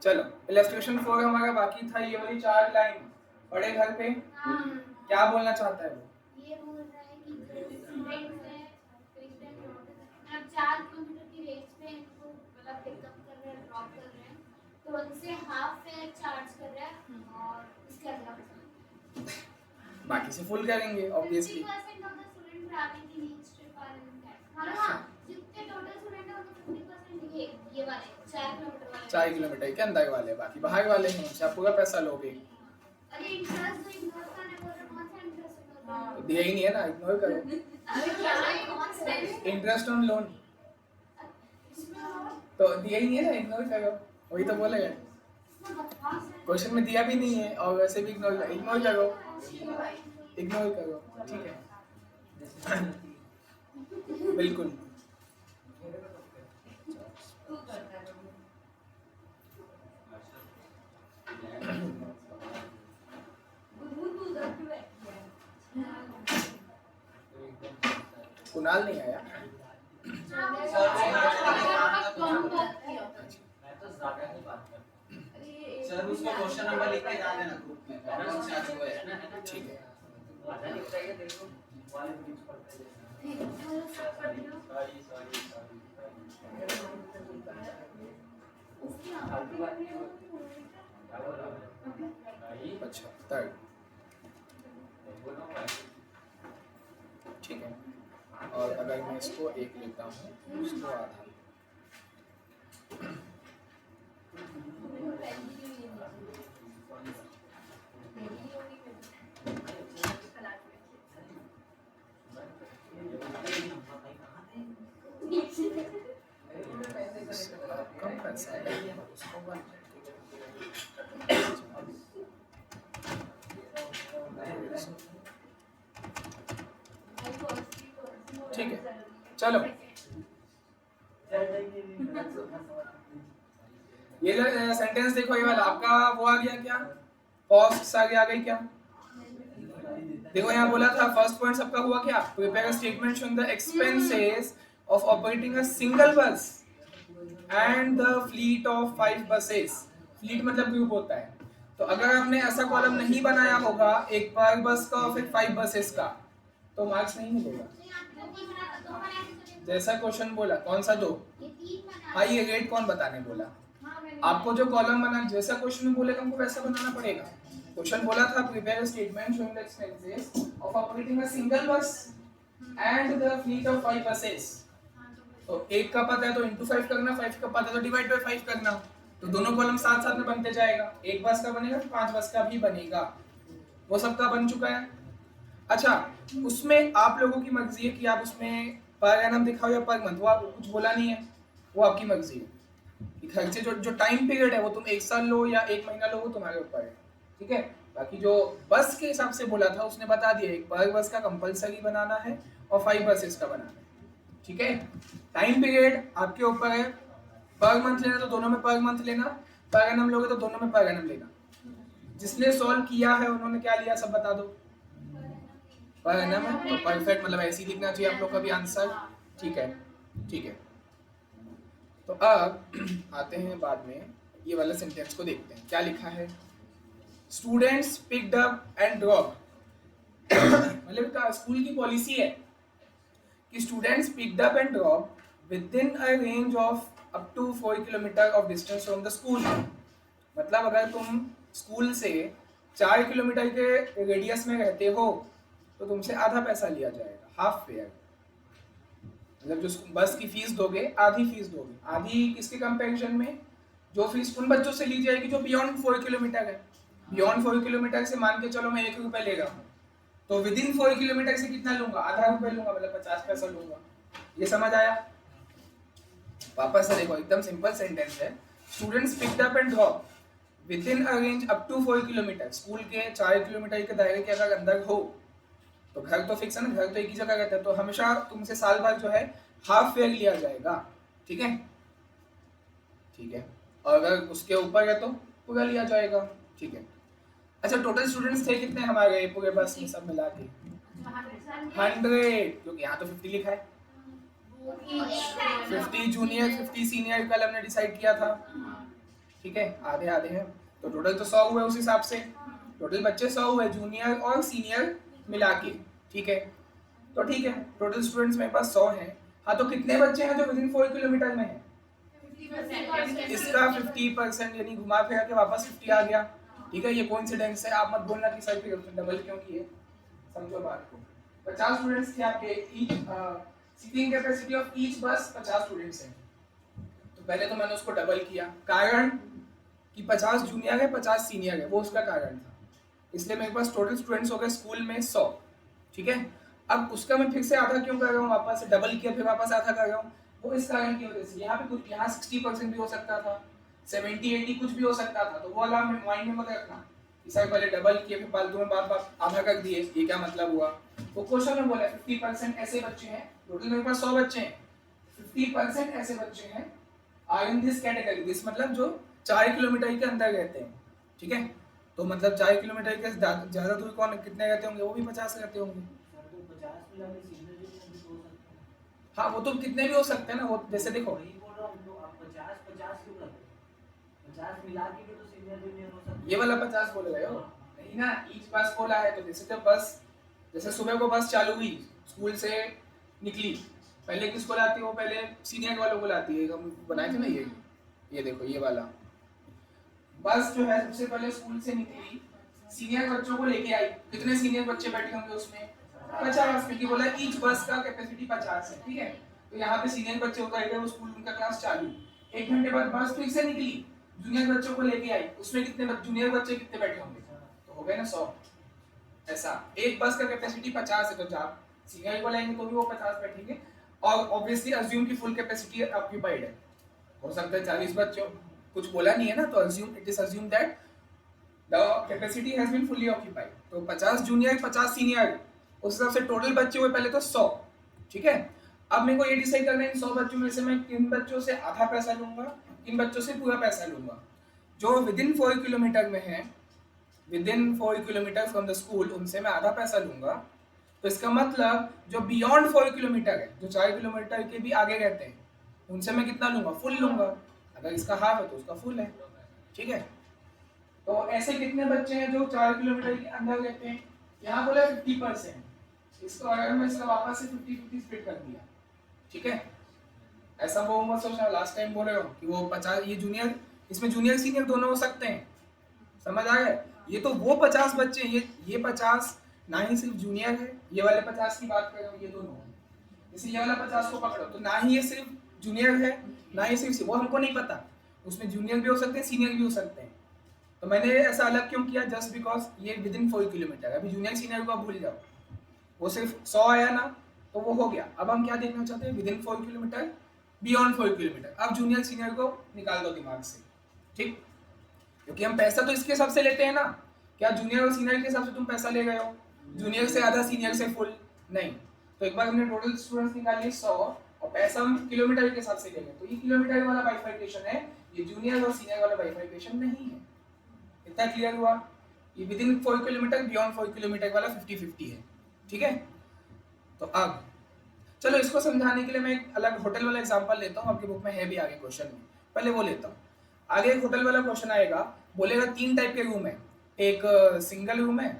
चलो इलस्ट्रेशन 4 हमारा बाकी था, ये वाली 4 लाइन पढ़े घर पे। क्या बोलना चाहता है वो? ये बोल रहा है कि जो स्टूडेंट्स हैं मतलब 4 किलोमीटर की रेंज पे इनको मतलब पिकअप कर रहे हैं, ड्रॉप कर रहे हैं, तो उनसे हाफ फेयर चार्ज कर रहा है और इसके अगला बाकी से फुल करेंगे obviously. 50% of the student travelling in each trip are in tax. मतलब हां, जितने टोटल स्टूडेंट हैं उनके 50% ये वाले 4 किलोमीटर वाले 4 किलोमीटर के अंदर वाले, बाकी बाहर वाले हैं, उनसे आप पूरा पैसा लोगे। अरे इंटरेस्ट तो इग्नोर करने बोल रहे, कौन सा इंटरेस्ट इग्नोर तो दिया ही नहीं है ना, इग्नोर करो। अरे क्या है कॉन्सेप्ट इंटरेस्ट ऑन लोन इसमें और तो दिया ही नहीं है ना, इग्नोर करो। वही तो बोलेगा, क्वेश्चन में दिया भी नहीं है और वैसे भी इग्नोर करो, इग्नोर करो, ठीक है। बिल्कुल। कुणाल नहीं आया। सर उसको क्वेश्चन नंबर लिख के डाल देना ग्रुप में, उनसे आज हुआ है ना। ठीक है। अच्छा थर्ड, ठीक है। और अगर मैं इसको एक लेता हूँ, इसको आधा, कम पैसा है उसको वन। ठीक है, चलो ये जो सेंटेंस देखो, ये वाला आपका वो आ गया क्या, कॉस्ट आगे आ गई क्या? देखो यहाँ बोला था फर्स्ट पॉइंट सबका हुआ क्या, prepare a statement showing the expenses of operating a single bus and the fleet of 5 buses. Fleet मतलब ग्रुप होता है, तो अगर आपने ऐसा कॉलम नहीं बनाया होगा एक पर बस का और फिर 5 बसेस का, तो मार्क्स नहीं मिलेगा। जैसा क्वेश्चन बोला, कौन सा दो? हाँ, ये रेट कौन बताने बोला? आपको जो कॉलम बना, जैसा क्वेश्चन में बोलेगा हमको वैसा बनाना पड़ेगा। क्वेश्चन बोला था prepare statement showing the expenses of operating a single bus and the fleet of 5 buses. तो एक का पता है तो इनटू 5 करना, 5 का पता है तो डिवाइड बाय 5 करना, तो दोनों कॉलम साथ साथ में बनते जाएगा। एक बस का बनेगा तो 5 बस का भी बनेगा, वो सबका बन चुका है। अच्छा, उसमें आप लोगों की मर्जी है कि आप उसमें पर एनम दिखाओ या पर मंथ, वो आप कुछ बोला नहीं है, वो आपकी मर्जी है। खर्चे जो टाइम पीरियड है वो तुम 1 साल लो या 1 महीना लो, वो तुम्हारे ऊपर है, ठीक है। बाकी जो बस के हिसाब से बोला था उसने बता दिया, एक पर बस का कंपलसरी बनाना है और 5 बसेस का बनाना है, ठीक है। टाइम पीरियड आपके ऊपर है, पर मंथ लेना तो दोनों में पर मंथ लेना, पर एनम लोगे तो दोनों में पर एनम लेना। जिसने सॉल्व किया है उन्होंने क्या लिया सब बता दो। पर एनम है तो परफेक्ट, मतलब ऐसे ही लिखना चाहिए आप लोग का भी आंसर, ठीक है, ठीक है। तो अब आते हैं बाद में ये वाला सेंटेंस को देखते हैं क्या लिखा है। Students picked up and drop, मतलब स्कूल की पॉलिसी है कि students picked up and drop within a range of up to 4 kilometre of distance from the school. मतलब अगर तुम स्कूल से 4 किलोमीटर के रेडियस में रहते हो तो तुमसे आधा पैसा लिया जाएगा, हाफ फेयर। मतलब जो बस की फीस दोगे आधी फीस दोगे, आधी किसके कंपैरिजन में, जो फीस उन बच्चों से ली जाएगी जो बियॉन्ड 4 किलोमीटर है। बियॉन्ड 4 किलोमीटर से मान के चलो मैं 1 रुपए ले रहा हूँ, तो विद इन 4 किलोमीटर से कितना लूंगा, आधा रुपए लूंगा, मतलब 50 पैसा लूंगा। ये समझ आया? वापस से देखो, एकदम सिंपल सेंटेंस है। Students picked up and drop within a range up to 4 kilometre. School के 4 किलोमीटर के दायरे के अगर अंदर हो, तो घर तो फिक्स है ना, घर तो एक ही जगह रहता है, तो हमेशा तुमसे साल भर जो है हाफ फेयर लिया जाएगा, ठीक है, ठीक है। और अगर उसके ऊपर है तो पूरा लिया जाएगा, ठीक है। अच्छा, टोटल स्टूडेंट्स थे कितने हमारे पूरे बस में सब मिला के? 100, क्योंकि यहाँ तो 50 लिखा है। 50 जूनियर 50 सीनियर कल हमने डिसाइड किया था, ठीक है, आधे आधे हैं, तो टोटल तो 100 हुए उस हिसाब से, टोटल बच्चे 100 हुए जूनियर और सीनियर मिला के, ठीक है। तो ठीक है, टोटल स्टूडेंट्स मेरे पास 100 हैं। हाँ, तो कितने बच्चे हैं जो विद इन 4 किलोमीटर में है? इसका 50% यानी घुमा फिरा के वापस 50 आ गया, ठीक है। ये कोइंसिडेंस है, आप मत बोलना कि सर फिर डबल क्यों किए, समझो बात को। 50 स्टूडेंट्स थे आपके, each seating capacity of each bus 50 students हैं। तो पहले तो मैंने उसको डबल किया, कारण कि 50 जूनियर है 50 सीनियर है, वो उसका कारण था। इसलिए मेरे पास टोटल स्टूडेंट्स हो गए स्कूल में 100, ठीक है। अब उसका मैं फिर से आधा क्यों कर रहा हूँ, वापस डबल किया फिर वापस आधा कर रहा हूँ, वो इस कारण की वजह से। यहाँ पे कुछ, यहाँ 60% भी हो सकता था, 70-80 कुछ भी हो सकता था, तो वो वाला माइंड में मत रखना कि सर पहले डबल किए फिर फालतू में बार बार आधा कर दिए, ये क्या मतलब हुआ। वो क्वेश्चन में बोला 50% ऐसे बच्चे हैं, टोटल मेरे पास 100 बच्चे हैं, 50% ऐसे बच्चे हैं are in this category, this मतलब जो 4 किलोमीटर के अंदर रहते हैं, ठीक है। तो मतलब 4 किलोमीटर के ज्यादा दूर कौन कितने रहते होंगे, वो भी 50 रहते होंगे। हाँ, वो तो कितने भी हो सकते हैं ना, वो जैसे देखो ये वाला 50 बोल रहे हो नहीं ना, ईच बस बोला है। तो जैसे जब बस, जैसे सुबह को बस चालू हुई, स्कूल से निकली, पहले किसको लाती है वो, पहले सीनियर वालों को लाती है, हम बनाए थे ना ये देखो ये वाला बस जो है सबसे पहले स्कूल से निकली, सीनियर बच्चों को लेके आई। कितने सीनियर बच्चे बैठे होंगे उसमें? 50, क्योंकि बोला ईच बस का कैपेसिटी 50 है, ठीक है। तो यहाँ पे सीनियर बच्चे उतर गए, वो स्कूल उनका क्लास चालू, 1 घंटे बाद बस फिर से निकली, जूनियर बच्चों को लेके आई, उसमें कितने जूनियर बच्चे कितने बैठे होंगे? तो हो गए ना 100। ऐसा एक बस का कैपेसिटी 50 है, तो जब सीनियर को लाएंगे तो भी वो 50 बैठेंगे, और ऑब्वियसली अज्यूम की फुल कैपेसिटी ऑक्यूपाइड है, हो सकता है 40 बच्चों, कुछ बोला नहीं है ना, तो assume it is assume that the capacity has been fully occupied. तो 50 जूनियर 50 सीनियर, उस हिसाब से टोटल बच्चे हुए पहले तो 100, ठीक है। अब मेरे को ये डिसाइड करना है इन 100 बच्चों में से मैं किन बच्चों से आधा पैसा लूंगा, किन बच्चों से पूरा पैसा लूंगा। जो विद इन 4 किलोमीटर में है, with in 4 kilometre from the school, उनसे मैं आधा पैसा लूंगा। तो इसका मतलब जो बियॉन्ड 4 किलोमीटर है, जो 4 किलोमीटर के भी आगे रहते हैं, उनसे मैं कितना लूंगा? फुल लूंगा। अगर इसका हाफ है तो उसका फुल है, ठीक है। तो ऐसे कितने बच्चे हैं जो 4 किलोमीटर के अंदर रहते हैं? यहाँ बोला 50%, इसको अगर मैं इसका वापस से 50-50 स्प्लिट कर दिया, ठीक है। ऐसा वो मत सोचना लास्ट टाइम बोल रहे हो कि वो 50, ये जूनियर, इसमें जूनियर सीनियर दोनों हो सकते हैं, समझ आ गया। ये तो वो 50 बच्चे, ये 50 ना ही सिर्फ जूनियर है, ये वाले 50 की बात कर रहे हो, ये दोनों, जैसे ये वाला 50 को पकड़ो तो ना ही ये सिर्फ जूनियर है, ना ही सिर्फ वो हमको नहीं पता, उसमें जूनियर भी हो सकते हैं, सीनियर भी हो सकते हैं। तो मैंने ऐसा अलग क्यों किया? जस्ट बिकॉज ये विद इन 4 किलोमीटर। अभी जूनियर सीनियर को आप भूल जाओ, वो सिर्फ 100 आया ना, तो वो हो गया। अब हम क्या देखना चाहते हैं? With in 4 kilometre, beyond 4 kilometre. अब जूनियर सीनियर को निकाल दो दिमाग से, ठीक, क्योंकि हम पैसा तो इसके हिसाब से लेते हैं ना। क्या जूनियर और सीनियर के हिसाब से तुम पैसा ले गए हो? जूनियर से आधा, सीनियर से फुल नहीं। तो एक बार हमने टोटल स्टूडेंट्स निकाले 100, और पैसा हम किलोमीटर के हिसाब से ले गए, तो ये किलोमीटर वाला बाइफर्केशन है, ये जूनियर और सीनियर वाला बाइफर्केशन नहीं है। इतना क्लियर हुआ? ये with in 4 kilometre, beyond 4 kilometre वाला 50-50 है, ठीक है। तो अब चलो इसको समझाने के लिए मैं एक अलग होटल वाला एग्जांपल लेता हूँ, आपकी बुक में है भी आगे क्वेश्चन में, पहले वो लेता हूँ। आगे एक होटल वाला क्वेश्चन आएगा, बोलेगा 3 टाइप के रूम है, एक सिंगल रूम है,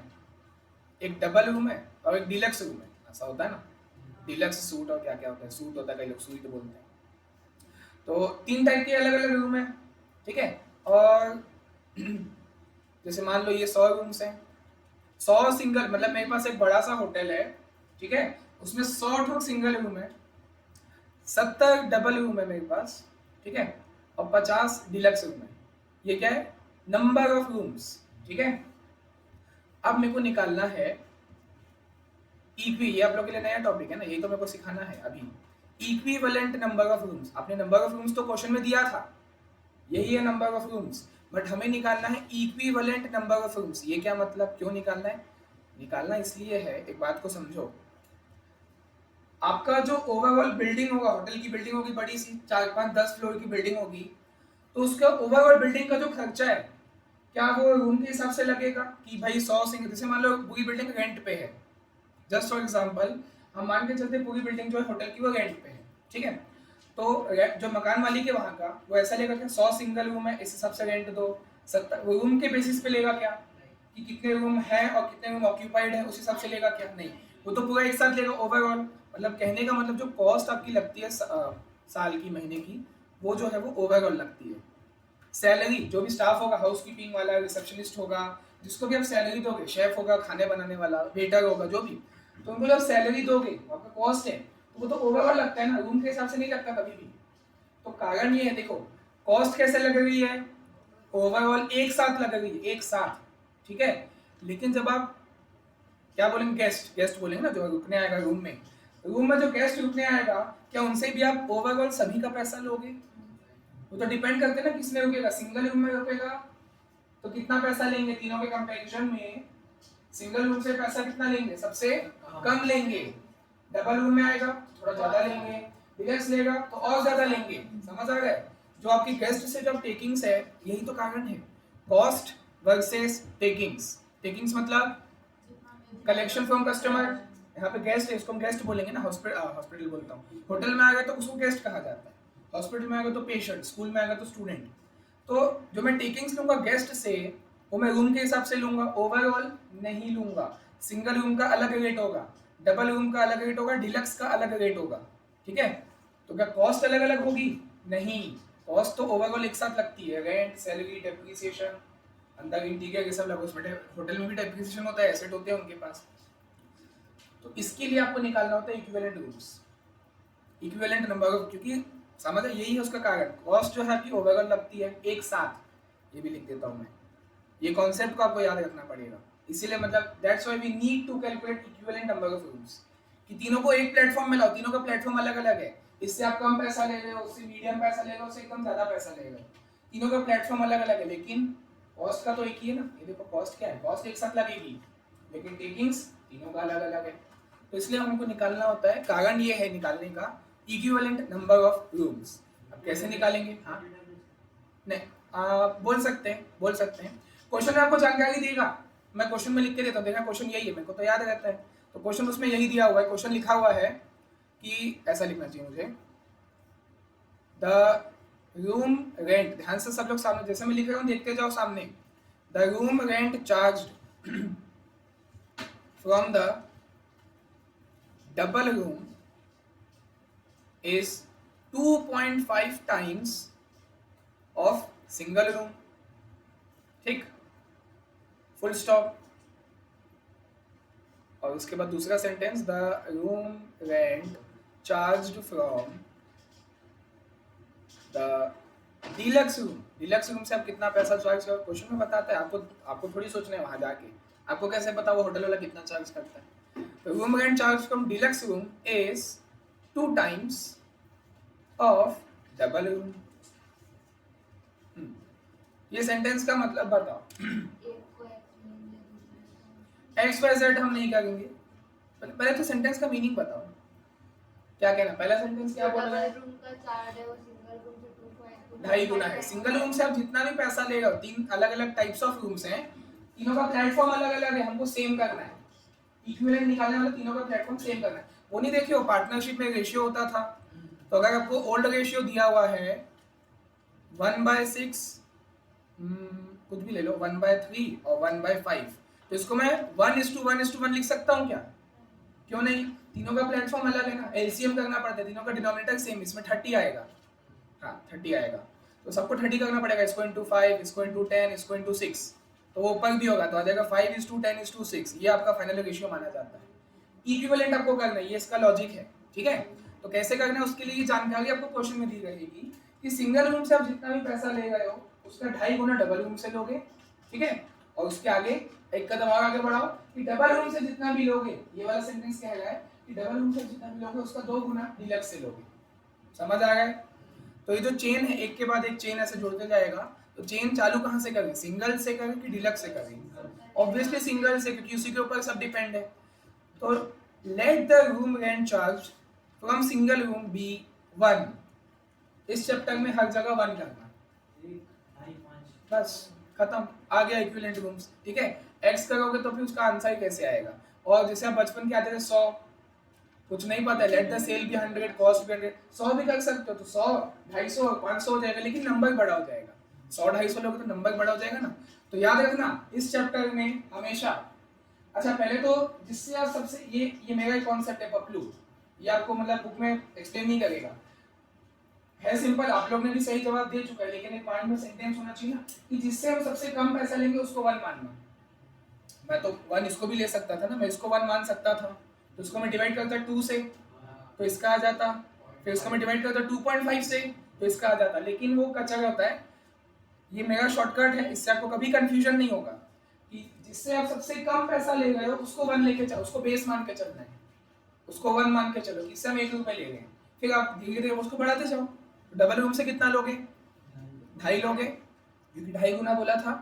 एक डबल रूम है, और एक डीलक्स रूम है। ऐसा होता है ना, डीलक्स सूट और क्या क्या होता है, सूट होता है, कई लोग सूट बोलते हैं। तो 3 टाइप के अलग अलग रूम है, ठीक है। और जैसे मान लो ये 100 रूम्स हैं, 100 सिंगल, मतलब मेरे पास एक बड़ा सा होटल है, ठीक है, उसमें 100 सिंगल रूम है, 70 डबल रूम है मेरे पास, ठीक है, और 50 डिलक्स रूम है। ये क्या है? नंबर ऑफ रूम्स, ठीक है। अब मेरे को निकालना है ये आप लोग के लिए नया टॉपिक है ना, यही तो मेरे को सिखाना है अभी। इक्विवेलेंट नंबर ऑफ रूम्स, आपने नंबर ऑफ रूम्स तो क्वेश्चन में दिया था, यही है नंबर ऑफ रूम्स, बट हमें निकालना है इक्विवेलेंट नंबर ऑफ रूम्स। ये क्या मतलब, क्यों निकालना है? निकालना इसलिए है, एक बात को समझो, आपका जो ओवरऑल बिल्डिंग होगा, होटल की बिल्डिंग होगी बड़ी सी, 4-5-10 फ्लोर की बिल्डिंग होगी, तो उसका ओवरऑल बिल्डिंग का जो खर्चा है, क्या वो रूम के हिसाब से लगेगा कि भाई 100 सिंगल, जैसे मान लो पूरी बिल्डिंग रेंट पे है, जस्ट फॉर एग्जांपल हम मान के चलते पूरी बिल्डिंग जो है होटल की वो रेंट पे है, ठीक है। तो जो मकान मालिक है वहाँ का वो ऐसा लेगा क्या 100 सिंगल रूम है इस हिसाब से रेंट दो, 70 रूम के बेसिस पे लेगा क्या कि कितने रूम है और कितने रूम ऑक्यूपाइड है उस हिसाब से लेगा क्या, नहीं वो तो पूरा एक साथ लेगा ओवरऑल। मतलब कहने का मतलब जो कॉस्ट आपकी लगती है साल की महीने की वो जो है वो ओवरऑल लगती है। सैलरी जो भी स्टाफ होगा, हाउसकीपिंग वाला, रिसेप्शनिस्ट होगा, जिसको भी आप सैलरी दोगे, शेफ होगा, खाने बनाने वाला, वेटर होगा, जो भी, तो उनको जब सैलरी दोगे आपका कॉस्ट है तो वो तो ओवरऑल लगता है ना, रूम के हिसाब से नहीं लगता कभी भी। तो कारण ये है, देखो कॉस्ट कैसे लग रही है, ओवरऑल एक साथ लग रही है, एक साथ, ठीक है। लेकिन जब आप क्या बोलेंगे, गेस्ट गेस्ट बोलेंगे ना, जो रुकने आएगा रूम में जो गेस्ट रुकने आएगा, क्या उनसे भी आप ओवरऑल सभी का पैसा लोगे? वो तो डिपेंड करते हैं ना किसमें रुकेगा। सिंगल रूम में रुकेगा तो कितना पैसा लेंगे, तीनों के कंपैरिजन में सिंगल रूम से पैसा कितना लेंगे, सबसे कम लेंगे। डबल रूम में आएगा थोड़ा ज्यादा लेंगे, डिलक्स लेगा तो और ज्यादा लेंगे। समझ आ गए? जो आपकी गेस्ट से जो टेकिंग्स है, यही तो कारण है, कॉस्ट वर्सेस टेकिंग्स। टेकिंग्स मतलब कलेक्शन फ्रॉम कस्टमर, यहाँ पे गेस्ट है, इसको हम गेस्ट बोलेंगे ना, हॉस्पिटल बोलता हूँ, होटल में आएगा तो उसको गेस्ट कहा जाता है, हॉस्पिटल में आएगा तो पेशेंट, स्कूल में आएगा तो स्टूडेंट। तो जो मैं टेकिंग्स लूंगा गेस्ट से वो मैं रूम के हिसाब से लूंगा, ओवरऑल नहीं लूंगा। सिंगल रूम का अलग रेट होगा, डबल रूम का अलग रेट होगा, डिलक्स का अलग रेट होगा, ठीक है। तो क्या कॉस्ट अलग अलग होगी? नहीं, कॉस्ट तो ओवरऑल एक साथ लगती है, रेंट, सैलरी, डेप्रिसिएशन, अंदर इंटीरियर ये सब लगा, उसमें होटल में भी डेप्रिसिएशन होता है, एसेट होते हैं उनके पास। तो इसके लिए आपको निकालना होता है equivalent rooms, equivalent number of, क्योंकि समझ है यही है उसका कारण, कॉस्ट जो है आपकी ओवरऑल लगती है एक साथ। ये भी लिख देता हूँ मैं, ये कॉन्सेप्ट को आपको याद रखना पड़ेगा। इसीलिए मतलब that's why we need to calculate equivalent number of rooms, कि तीनों को एक प्लेटफॉर्म में लाओ, तीनों का प्लेटफॉर्म अलग अलग है, इससे आप कम पैसा ले रहे हो, उससे मीडियम पैसा ले रहे हो, उससे एकदम ज्यादा पैसा ले रहे हो, तीनों का प्लेटफॉर्म अलग अलग है, लेकिन कॉस्ट का तो एक ही है ना। ये देखो कॉस्ट क्या है, कॉस्ट एक साथ लगेगी, लेकिन टेकिंग्स तीनों का अलग अलग है। तो इसलिए हमको निकालना होता है, कारण ये है निकालने का, इक्विवेलेंट नंबर ऑफ रूम्स। अब कैसे निकालेंगे? हाँ नहीं बोल सकते हैं क्वेश्चन में आपको जानकारी देगा, मैं क्वेश्चन में लिख के देता हूँ, देखा क्वेश्चन यही है, मेरे को तो याद रहता है, तो क्वेश्चन उसमें यही दिया हुआ है। क्वेश्चन लिखा हुआ है कि ऐसा लिखना चाहिए मुझे, द रूम रेंट, ध्यान से सब लोग सामने, जैसे मैं लिख रहा हूँ देखते जाओ सामने, the room rent charged from the double room is 2.5 times of single room, ठीक, फुल स्टॉप। और उसके बाद दूसरा sentence, the room rent charged from the deluxe room, deluxe room से आप कितना पैसा चार्ज करो, क्वेश्चन में बताता है, आपको थोड़ी सोचना है वहां जाके, आपको कैसे पता वो होटल वाला कितना चार्ज करता है। तो room rent charge from deluxe room is 2 times of double room। ये सेंटेंस का मतलब बताओ। एक्स वाई जेड हम नहीं करेंगे, पहले तो सेंटेंस का मीनिंग बताओ, क्या कहना, पहला सेंटेंस क्या बोल रहा है, रूम का चार्ज है वो सिंगल रूम से 2.5 गुना है। सिंगल रूम से आप जितना भी पैसा लेगा, 3 अलग अलग टाइप्स ऑफ रूम्स हैं, तीनों का प्लेटफॉर्म अलग अलग है, हमको सेम करना है, इक्विवेलेंट निकालने वाला तीनों का प्लेटफॉर्म सेम करना है। वो नहीं देखिए वो पार्टनरशिप में रेशियो होता था, तो अगर आपको ओल्ड रेशियो दिया हुआ है 1/6, कुछ भी ले लो, 1/3 और 1/5, तो इसको मैं 1:1:1 लिख सकता हूँ क्या? क्यों नहीं, तीनों का प्लेटफॉर्म अलग है ना, एलसीएम करना पड़ता है, तीनों का डिनोमिनेटर सेम, इसमें 30 आएगा, हाँ 30 आएगा, तो सबको 30 करना पड़ेगा, इसको इंटू 5, इसको इंटू 10, इसको इंटू 6, तो वो ऊपर भी होगा, तो आ जाएगा 5:10:6, ये आपका फाइनल रेशियो माना जाता है। इक्विवेलेंट आपको करना है, ये इसका लॉजिक है, ठीक है। तो कैसे करना है उसके लिए ये जानकारी आपको क्वेश्चन में दी रहेगी, कि सिंगल रूम से आप जितना भी पैसा ले रहे हो उसका 2.5 गुना डबल रूम से लोगे, ठीक है। और उसके आगे एक कदम और आगे बढ़ाओ कि डबल रूम से जितना भी लोगे, ये वाला सेंटेंस कह रहा है कि डबल रूम से जितना भी लोगे उसका 2 गुना डीलक्स से लोगे। समझ आ गया? तो ये जो चेन है, एक के बाद एक चेन ऐसे जोड़ते जाएगा, तो चेन चालू कहाँ से करें, सिंगल से करें कि डीलक्स से करें? ऑब्वियसली सिंगल से, क्योंकि उसी के ऊपर सब डिपेंड है। तो let the room rent charge from single room be 1, इस चैप्टर में हर जगह 1 करना, बस खत्म, आ गया इक्विवेलेंट रूम्स, ठीक है। एक्स करोगे तो फिर उसका आंसर कैसे आएगा, और जैसे आप बचपन के आते थे 100, कुछ नहीं पता है, लेट द सेल भी 100, कॉस्ट भी 100, 100 भी कर सकते हो तो 100, 250, 500 हो जाएगा, लेकिन नंबर बड़ा हो जाएगा। 100, 250 लोगे तो नंबर बड़ा हो जाएगा ना। तो याद रखना इस चैप्टर में हमेशा, अच्छा पहले तो जिससे आप सबसे ये मेरा कॉन्सेप्ट है पपलू, ये आपको मतलब बुक में एक्सप्लेन नहीं करेगा, है सिंपल, आप लोग ने भी सही जवाब दे चुका है, लेकिन एक पॉइंट में सेंटेंस होना चाहिए ना कि जिससे हम सबसे कम पैसा लेंगे उसको 1 मानना। मैं तो 1 इसको भी ले सकता था ना, मैं इसको 1 मान सकता था, तो इसको मैं डिवाइड करता 2 से तो इसका आ जाता, फिर इसको मैं डिवाइड करता 2.5 से तो इसका आ जाता, लेकिन वो कच्चा होता है। ये मेरा शॉर्टकट है, इससे आपको कभी कंफ्यूजन नहीं होगा कि जिससे आप सबसे कम पैसा ले रहे हो उसको 1 लेके चलो, उसको बेस मान के चलना है, उसको 1 मान के चलो, इससे हम 1 रुपए ले रहे हैं, फिर आप धीरे धीरे उसको बढ़ाते जाओ। डबल रूम से कितना लोगे? 2.5 लोगे, क्योंकि 2.5 गुना बोला था,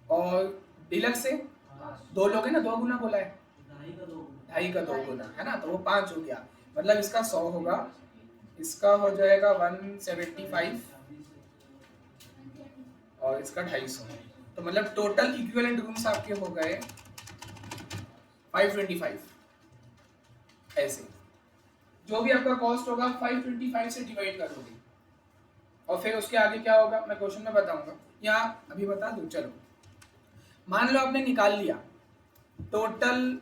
और डिलक्स से 2 लोगे ना, 2 गुना बोला है, 2.5 का 2 गुना है ना, तो वो 5 हो गया, मतलब इसका 100 होगा, इसका हो जाएगा 175 और इसका 250, तो मतलब टोटल इक्विवेलेंट रूम्स आपके हो गए 525। ऐसे जो भी आपका कॉस्ट होगा 525 से डिवाइड कर दोगे, और फिर उसके आगे क्या होगा मैं क्वेश्चन में बताऊंगा, यहाँ अभी बता दूं। चलो मान लो आपने निकाल लिया टोटल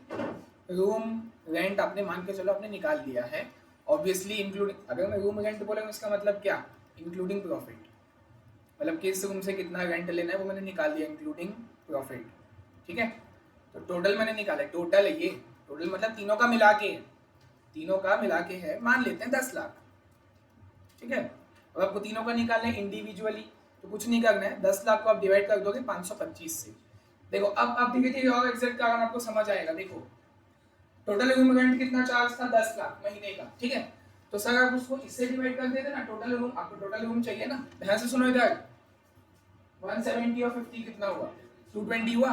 रूम रेंट, आपने मान के चलो आपने निकाल लिया है, ऑब्वियसली इंक्लूडिंग, अगर मैं रूम रेंट बोलेंगे इसका मतलब क्या, इंक्लूडिंग प्रॉफिट, मतलब किस रूम से कितना रेंट लेना है वो मैंने निकाल लिया इंक्लूडिंग प्रॉफिट, ठीक है। तो टोटल मैंने निकाला, टोटल है ये, टोटल मतलब तीनों का मिला के, तीनों का मिला के है, मान लेते हैं 10 लाख, ठीक है। अब आपको तीनों का निकालना है इंडिविजुअली, तो कुछ नहीं करना है, 10 लाख को आप डिवाइड कर दोगे 525 से। देखो अब आप धीरे धीरे और एग्जैक्ट कारण आपको समझ आएगा। देखो टोटल रूम रेंट कितना चार्ज था, 10 लाख महीने का, ठीक है। तो सर आप उसको इससे डिवाइड कर देते ना, टोटल रूम, आपको टोटल रूम चाहिए ना, ध्यान से सुनो इधर, 170 और 50 कितना हुआ, 220 हुआ।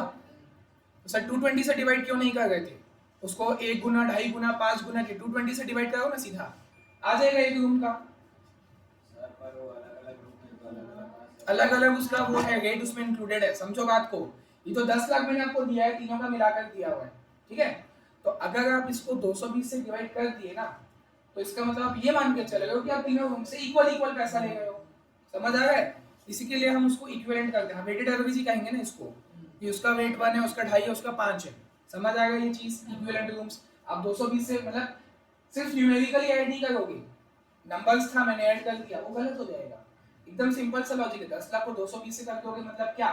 तो सर 220 से डिवाइड क्यों नहीं कर रहे थे, उसको 1 गुना, 2.5 गुना, 5 गुना के 220 से डिवाइड करो ना, सीधा आ जाएगा एक रूम का। अलग अलग उसका वो है रेट, उसमें इंक्लूडेड है, समझो बात को। ये तो 10 लाख मैंने आपको दिया है, तीनों का मिलाकर दिया हुआ है, ठीक है। तो अगर आप इसको 220 से डिवाइड कर दिए ना, तो इसका मतलब आप ये मान के चले गए कि आप तीनों रूम से इक्वल पैसा ले रहे हो, समझ आ रहा है। इसी के लिए हम उसको इक्विवेलेंट करते हैं, वेटेड एवरेज ही कहेंगे ना इसको, कि उसका वेट 1 है, उसका 2.5 है, उसका 5 है, समझ आएगा ये चीज। इक्विवेलेंट रूम्स आप 220 से मतलब सिर्फ न्यूमेरिकली ऐड नहीं करोगे, नंबर्स था मैंने ऐड कर दिया, वो गलत हो जाएगा। एकदम सिंपल सा लॉजिक है, 10 लाख को 220 से कर दोगे मतलब क्या,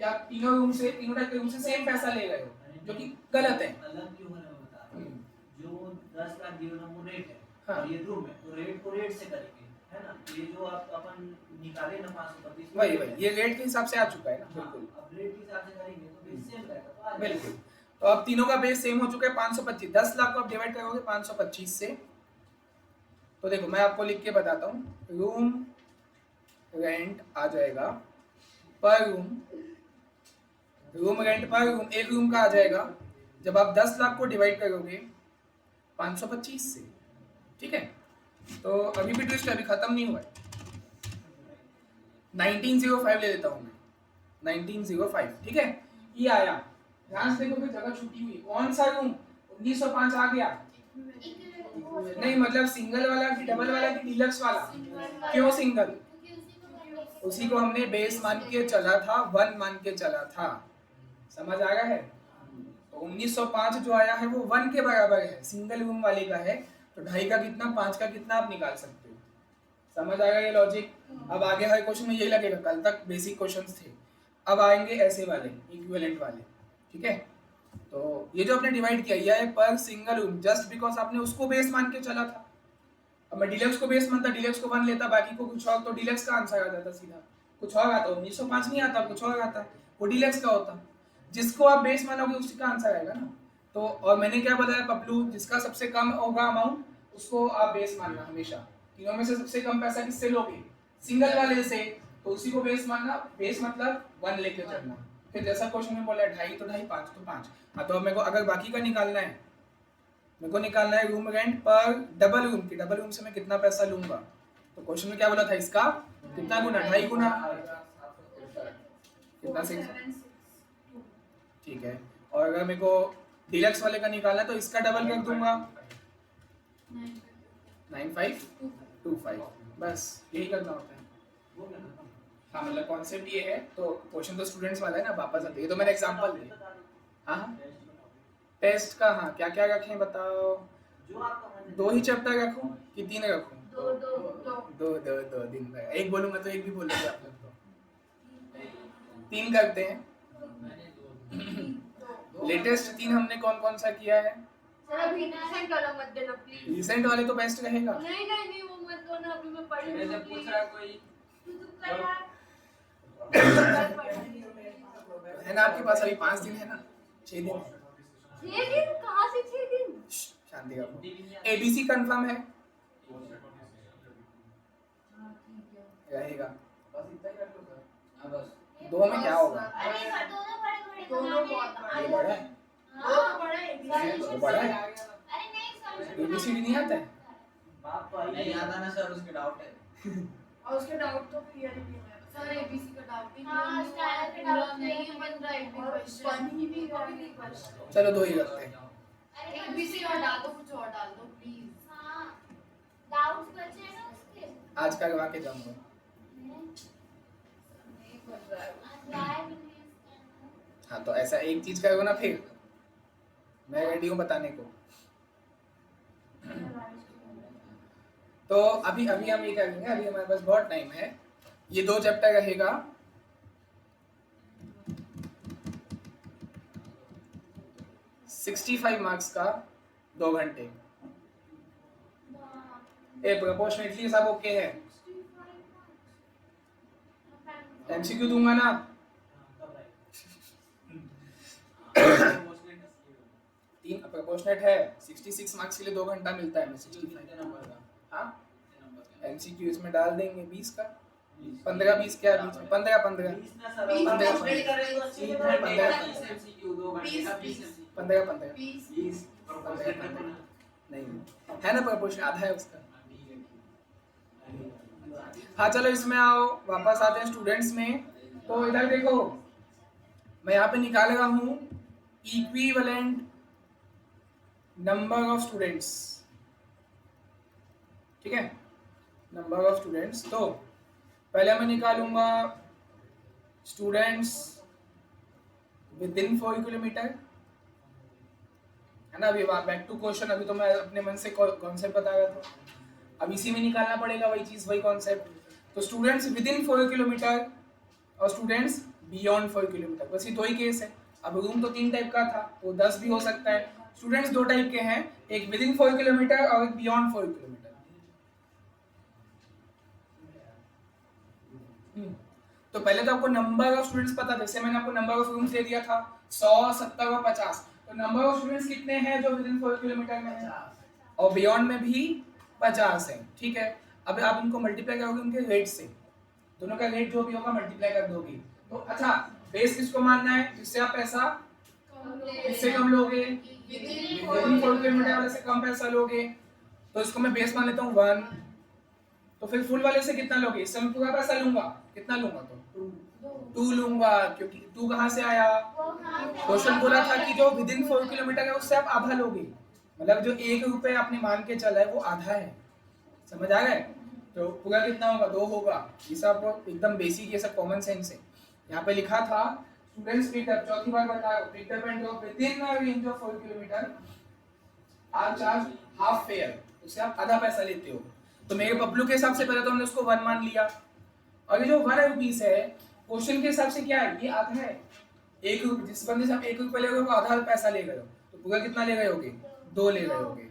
कि आप तीनों रूम से, तीनों टाइप के रूम से सेम पैसा ले रहे हो, जो कि गलत है। अलग क्यों है मैं बता रहा हूं, जो 10 लाख दिए ना वो रेट है, हाँ। और ये रूम है, तो रेट को रेट से करेंगे, है ना। ये जो आप अपन निकाले ना 525, वही ये रेट के हिसाब से आ चुका है ना, बिल्कुल। अब रेट के हिसाब से करेंगे तो बेस सेम रहेगा, तो आ जाएगा। बिल्कुल, तो अब तीनों का बेस सेम हो चुका है 525, 10 लाख को आप डिवाइड करोगे 525 से, तो देखो मैं आपको लिख के बताता हूँ, रूम रेंट आ जाएगा पर रूम रेंट पर रूम, एक रूम का आ जाएगा जब आप 10 लाख को डिवाइड करोगे 525 से, ठीक है। तो अभी भी ट्विस्ट अभी खत्म नहीं हुआ है, 1905 ले लेता हूँ मैं, 1905, ठीक है। ये आया, ध्यान से देखो, जगह छुट्टी हुई, कौन सा रूम 1905 आ गया, नहीं मतलब सिंगल वाला कि डबल वाला कि डीलक्स वाला, क्यों सिंगल, उसी को हमने बेस मान के चला था, 1 मान के चला था, समझ आ रहा है। तो 1905 जो आया है वो 1 के बराबर है, सिंगल रूम वाले का है, तो 2.5 का कितना, 5 का कितना आप निकाल सकते हो, समझ आएगा ये लॉजिक। अब आगे हर क्वेश्चन में यही लगेगा, कल तक बेसिक क्वेश्चंस थे, अब आएंगे ऐसे वाले इक्विवेलेंट वाले, ठीक है। तो ये जो आपने डिवाइड किया, यह है पर सिंगल रूम, जस्ट बिकॉज आपने उसको बेस मान के चला था। अब मैं डिलक्स को बेस मानता, डिलक्स को 1 लेता, बाकी को कुछ और, तो डिलक्स का आंसर आ जाता सीधा, कुछ और आता, 1905 नहीं आता, कुछ और आता, वो डिलक्स का होता, जिसको आप बेस मानोगे उसी का आंसर आएगा ना। तो और मैंने क्या बताया पपलू, जिसका सबसे कम होगा अमाउंट उसको आप बेस मानना हमेशा, तीनों में से सबसे कम पैसा किससे लोगे, सिंगल वाले से, तो उसी को बेस मानना, बेस मतलब 1 लेके चलना। फिर जैसा क्वेश्चन में बोला 2.5 तो 2.5, 5 तो 5। हाँ तो अब मेरे को अगर बाकी का निकालना है, मेरे को निकालना है रूम रेंट पर डबल रूम की, डबल रूम से मैं कितना पैसा लूंगा, तो क्वेश्चन में क्या बोला था, इसका कितना गुना, 2.5 गुना, कितना 6, ठीक है। और अगर मेरे को डिलक्स वाले का निकालना है तो इसका डबल कर दूंगा, 9525 बस यही करना होता है। वो क्या खत्म? हाँ मतलब कॉन्सेप्ट ये है, तो क्वेश्चन तो स्टूडेंट्स वाला है ना, वापस आते ये तो मैंने एग्जांपल दिया। हाँ टेस्ट बताओ। टेस्ट का, हाँ क्या क्या रखें बताओ। जो आपका मन है। 2 ही चैप्टर रखूं कि 3 रखूं? दो दो दो 2 दिन में एक बोलूंगा तो एक भी बोलोगे आप लोग, तो 3 करते हैं। लेटेस्ट 3 हमने कौन कौन सा किया है? सर अभी रिसेंट वाला मत देना प्लीज। रिसेंट वाले तो बेस्ट रहेगा। नहीं वो मत दो ना, अभी मैं पढ़ मेरे से पूछ रहा कोई तू कर यार। है ना आपके पास अभी 5 दिन है ना, 6 दिन है। 6 दिन कहाँ से 6 दिन? शांति रखो। एबीसी कंफर्म है रहेगा, बस इतना ही कर लो सर। हाँ बस 2 में क्या होगा? अरे सर दोनों बड़े दोनों बहुत ये बड़ा है, हाँ बड़ा है। वो बड़ा है। अरे नहीं सॉल्यूशन एबीसीडी नहीं आता है? बात तो आई नहीं आता ना सर, उसके डाउट है। और उसके डाउट तो क्लियर ही नहीं है सर एबीसी का डाउट ही हाँ, स्टाइल का पूरा doubt नहीं clear बन रहा है और बन ही नहीं रहा है। क्वेश्चन। चलो 2 ही रखते हैं। अरे एबीसी और डाल दो, कुछ और डाल दो प्लीज। हाँ डाउट्स बचे हैं ना उसके। आज करवा के जाऊंगा। नहीं बन रहा है। अध्याय भी नहीं इसका। हाँ तो ऐसा एक चीज करो ना, फिर मैं रेडी हूँ बताने को। तो अभी अभी हम ये करेंगे, अभी हमारे पास बहुत टाइम है। ये 2 चैप्टर रहेगा। $65 मार्क्स का 2 घंटे। ए प्रोपोर्शनेटली सब ओके है? एमसीक्यू दूंगा ना? कब आए? 3 प्रोपोर्शनेट है। 66 मार्क्स के लिए 2 घंटा मिलता है। मैं 65 नंबर का हाँ नंबर का एमसीक्यू इसमें डाल देंगे 20 का। 15-20 क्या बीच में? 15-15 बीस ना सर, बीस अपन में कंप्लीट करेंगे तो अच्छे से 3 करेंगे। घंटे का 20 एमसीक्यू 2 घंटे का 20 एमसीक्यू 15-15 20 20 प्रोपोर्शनल में नहीं है ना, प्रोपोर्शन आधा है उसका। ठीक है। हाँ चलो इसमें आओ, वापस आते हैं स्टूडेंट्स में। तो इधर देखो, मैं यहाँ पे निकाल रहा हूँ इक्विवेलेंट नंबर ऑफ स्टूडेंट्स। ठीक है, नंबर ऑफ स्टूडेंट्स। तो पहले मैं निकालूंगा स्टूडेंट्स विद इन 4 किलोमीटर, है ना। अभी बैक टू क्वेश्चन, अभी तो मैं अपने मन से कॉन्सेप्ट बता रहा था, अब इसी में निकालना पड़ेगा वही चीज, वही कॉन्सेप्ट। तो स्टूडेंट्स विद इन 4 किलोमीटर और स्टूडेंट्स बियॉन्ड 4 किलोमीटर, बस ये 2 ही केस है। अब रूम तो 3 टाइप का था, तो 10 भी हो सकता है। स्टूडेंट्स 2 टाइप के हैं, एक विद इन 4 किलोमीटर और एक बियॉन्ड 4 किलोमीटर। तो पहले तो आपको नंबर ऑफ स्टूडेंट्स पता, जैसे मैंने आपको नंबर ऑफ रूम्स दे दिया था 100, 70 और 50। तो नंबर ऑफ स्टूडेंट्स कितने हैं जो विद इन 4 किलोमीटर में है, और बियॉन्ड में भी 50 है। ठीक है, अब आप इनको मल्टीप्लाई करोगे उनके रेट से, दोनों का रेट जो भी होगा मल्टीप्लाई कर दोगे। तो अच्छा, बेस किसको मानना है, जिससे आप पैसा इससे कम लोगे, विद इन 4 किलोमीटर वाले से कम पैसा लोगे। तो इसको मैं बेस मान लेता हूँ 1। तो फिर फुल वाले से कितना लोगे, इससे मैं पूरा पैसा लूंगा, कितना लूंगा? तो 2 लूंगा, क्योंकि 2 कहाँ से आया? क्वेश्चन बोला था कि जो विद इन 4 किलोमीटर है उससे आप आधा लोगे, मतलब जो 1 रुपए आपने मान के चला है वो आधा है। समझ आ गए? तो पूरा कितना होगा? 2 होगा। ये सब एकदम बेसिक, ये सब कॉमन सेंस है। यहाँ पे लिखा था स्टूडेंट्स पिकअप, चौथी बार बताया, pickup and drop within range of 4 kilometre are charge half fare, उससे आप आधा पैसा लेते हो। तो मेरे बबलू के हिसाब से पहले तो हमने उसको 1 मान लिया, और ये जो 1 रुपीस है क्वेश्चन के हिसाब से क्या है, ये आधा है। 1 रुपये, जिस बंदे से आप 1 रुपये ले गए वो आधा पैसा ले गए हो, तो पूरा कितना ले गए होगे? 2 ले गए होगे।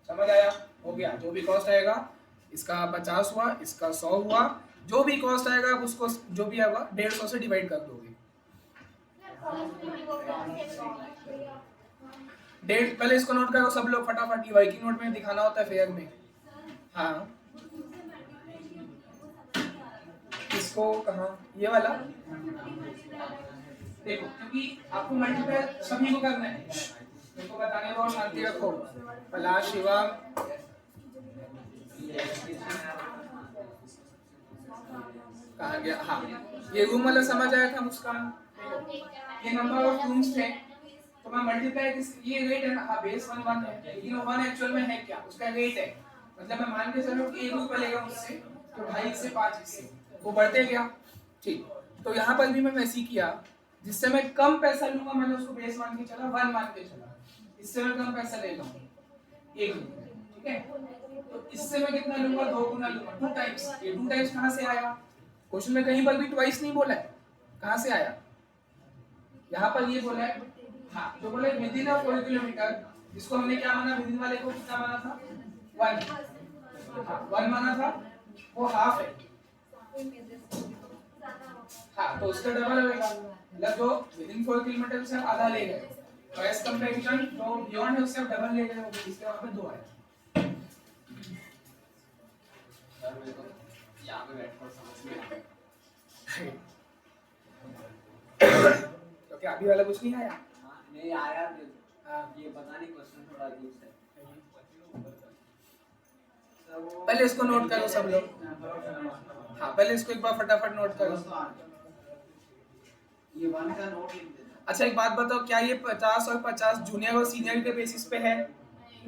समझ आया? हो गया। जो भी कॉस्ट आएगा, इसका 50 हुआ, इसका 100 हुआ, जो भी कॉस्ट आएगा आप उसको जो भी आएगा 150 से डिवाइड कर दोगे। डेट पहले इसको नोट करो सब लोग फटाफट, ये वर्किंग नोट में दिखाना होता है फेयर में। हाँ इसको कहाँ, ये वाला देखो, क्योंकि आपको मल्टीप्लाई सभी को करना है। देखो बताने दो, शांति रखो। पलाश, शिवम, कहाँ गया? हाँ ये रूम वाला समझ आया था मुस्कान। ये नंबर ऑफ रूम्स थे, तो मैं मल्टीप्लाई ये रेट है ना, हाँ बेस 1 1 है, लेकिन वो 1 एक्चुअल में है क्या, उसका रेट है। मतलब मैं मान के चलूं कि 1 रुपया लेगा मुझसे, तो 2.5 से 5 हिस्से वो बढ़ते गया। ठीक, तो यहाँ पर भी मैं वैसे ही किया, जिससे मैं कम पैसा लूंगा मैंने उसको बेस मान के चला, 1 मान के चला, इससे मैं कम पैसा लेगा 1 रुपया, ठीक है। तो इससे मैं कितना लूंगा, 2 गुना लूंगा, 2 टाइम्स। ये 2 टाइम्स कहाँ से आया, क्वेश्चन में कहीं पर भी ट्वाइस नहीं बोला है, कहाँ से आया, यहाँ पर ये बोला है, हाँ जो बोले विद इन 4 किलोमीटर, जिसको हमने क्या माना, विद इन वाले को कितना माना था, 1, हाँ 1 माना था, वो हाफ है, हाँ तो उसका डबल होगा, मतलब जो विद इन 4 किलोमीटर से आधा ले गए, तो एज कंपैरिजन जो बियॉन्ड है उससे डबल ले गए, इसके वहां पे 2 आए। सर मेरे को यहाँ पे बैठ कर समझ में आया। तो क्या अभी वाला कुछ नहीं आया? हाँ, नहीं आया नहीं। हाँ ये पता नहीं क्वेश्चन थोड़ा अजीब सा है। सर, वो- पहले इसको नोट करो सब लोग, हाँ पहले इसको एक बार फटाफट नोट करो। ये 1 का नोट लिख देना। अच्छा एक बात बताओ, क्या ये 50 और 50 जूनियर और सीनियर के बेसिस पे है?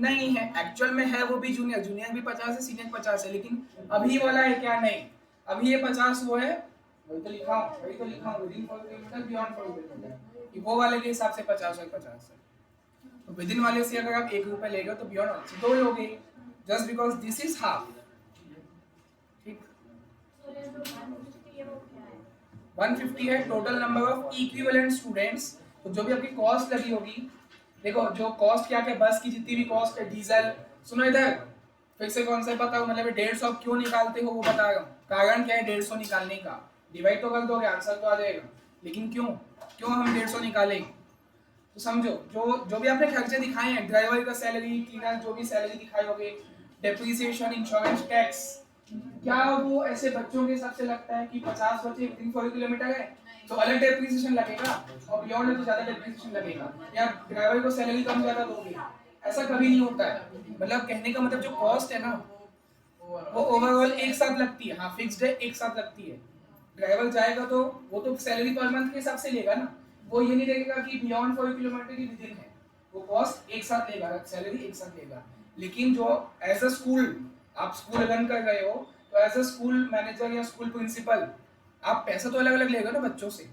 नहीं है, एक्चुअल में है वो भी जूनियर, जूनियर भी 50 है, सीनियर 50 है, लेकिन अभी वाला है क्या, नहीं अभी ये 50 वो है, वही तो लिखा हूँ with in 4 kilometre beyond 4 kilometre, कि वो वाले के हिसाब से 50 और 50 है। तो विद इन वाले से अगर आप 1 रुपया लेगे तो बियॉन्ड वाले से 2 लोगे, just because this is half. ठीक, 150 है total number of equivalent students. तो जो भी आपकी कॉस्ट लगी होगी, देखो जो कॉस्ट क्या क्या, बस की जितनी भी कॉस्ट है, डीजल, सुनो इधर फिर से कॉन्सेप्ट बताओ, मतलब 150 क्यों निकालते हो वो बता रहा हूँ, कारण क्या है 150 निकालने का, डिवाइड तो कर दोगे आंसर तो आ जाएगा, लेकिन क्यों हम 150 निकालें, तो समझो जो भी आपने खर्चे दिखाए हैं, ड्राइवर का सैलरी, क्लीनर जो भी सैलरी दिखाए होगे, डेप्रिसिएशन, इंश्योरेंस, टैक्स, क्या वो ऐसे बच्चों के हिसाब से लगता है कि 50 बच्चे विदिन 4 किलोमीटर है तो अलग डेप्रिसिएशन लगेगा और बियॉन्ड है तो ज्यादा डेप्रिसिएशन लगेगा, या ड्राइवर को सैलरी कम ज्यादा दोगे, ऐसा कभी नहीं होता है। मतलब कहने का मतलब जो कॉस्ट है ना वो ओवरऑल एक साथ लगती है, हाँ फिक्स्ड है, एक साथ लगती है। ड्राइवर जाएगा तो वो तो सैलरी पर मंथ के हिसाब से लेगा ना, वो ये नहीं देखेगा कि बियॉन्ड 4 किलोमीटर की विदिन है, वो कॉस्ट एक साथ लेगा, सैलरी एक साथ लेगा। लेकिन जो एज अ स्कूल आप स्कूल रन कर रहे हो, तो एज अ स्कूल मैनेजर या स्कूल प्रिंसिपल आप पैसा तो अलग अलग लेगा ना बच्चों से,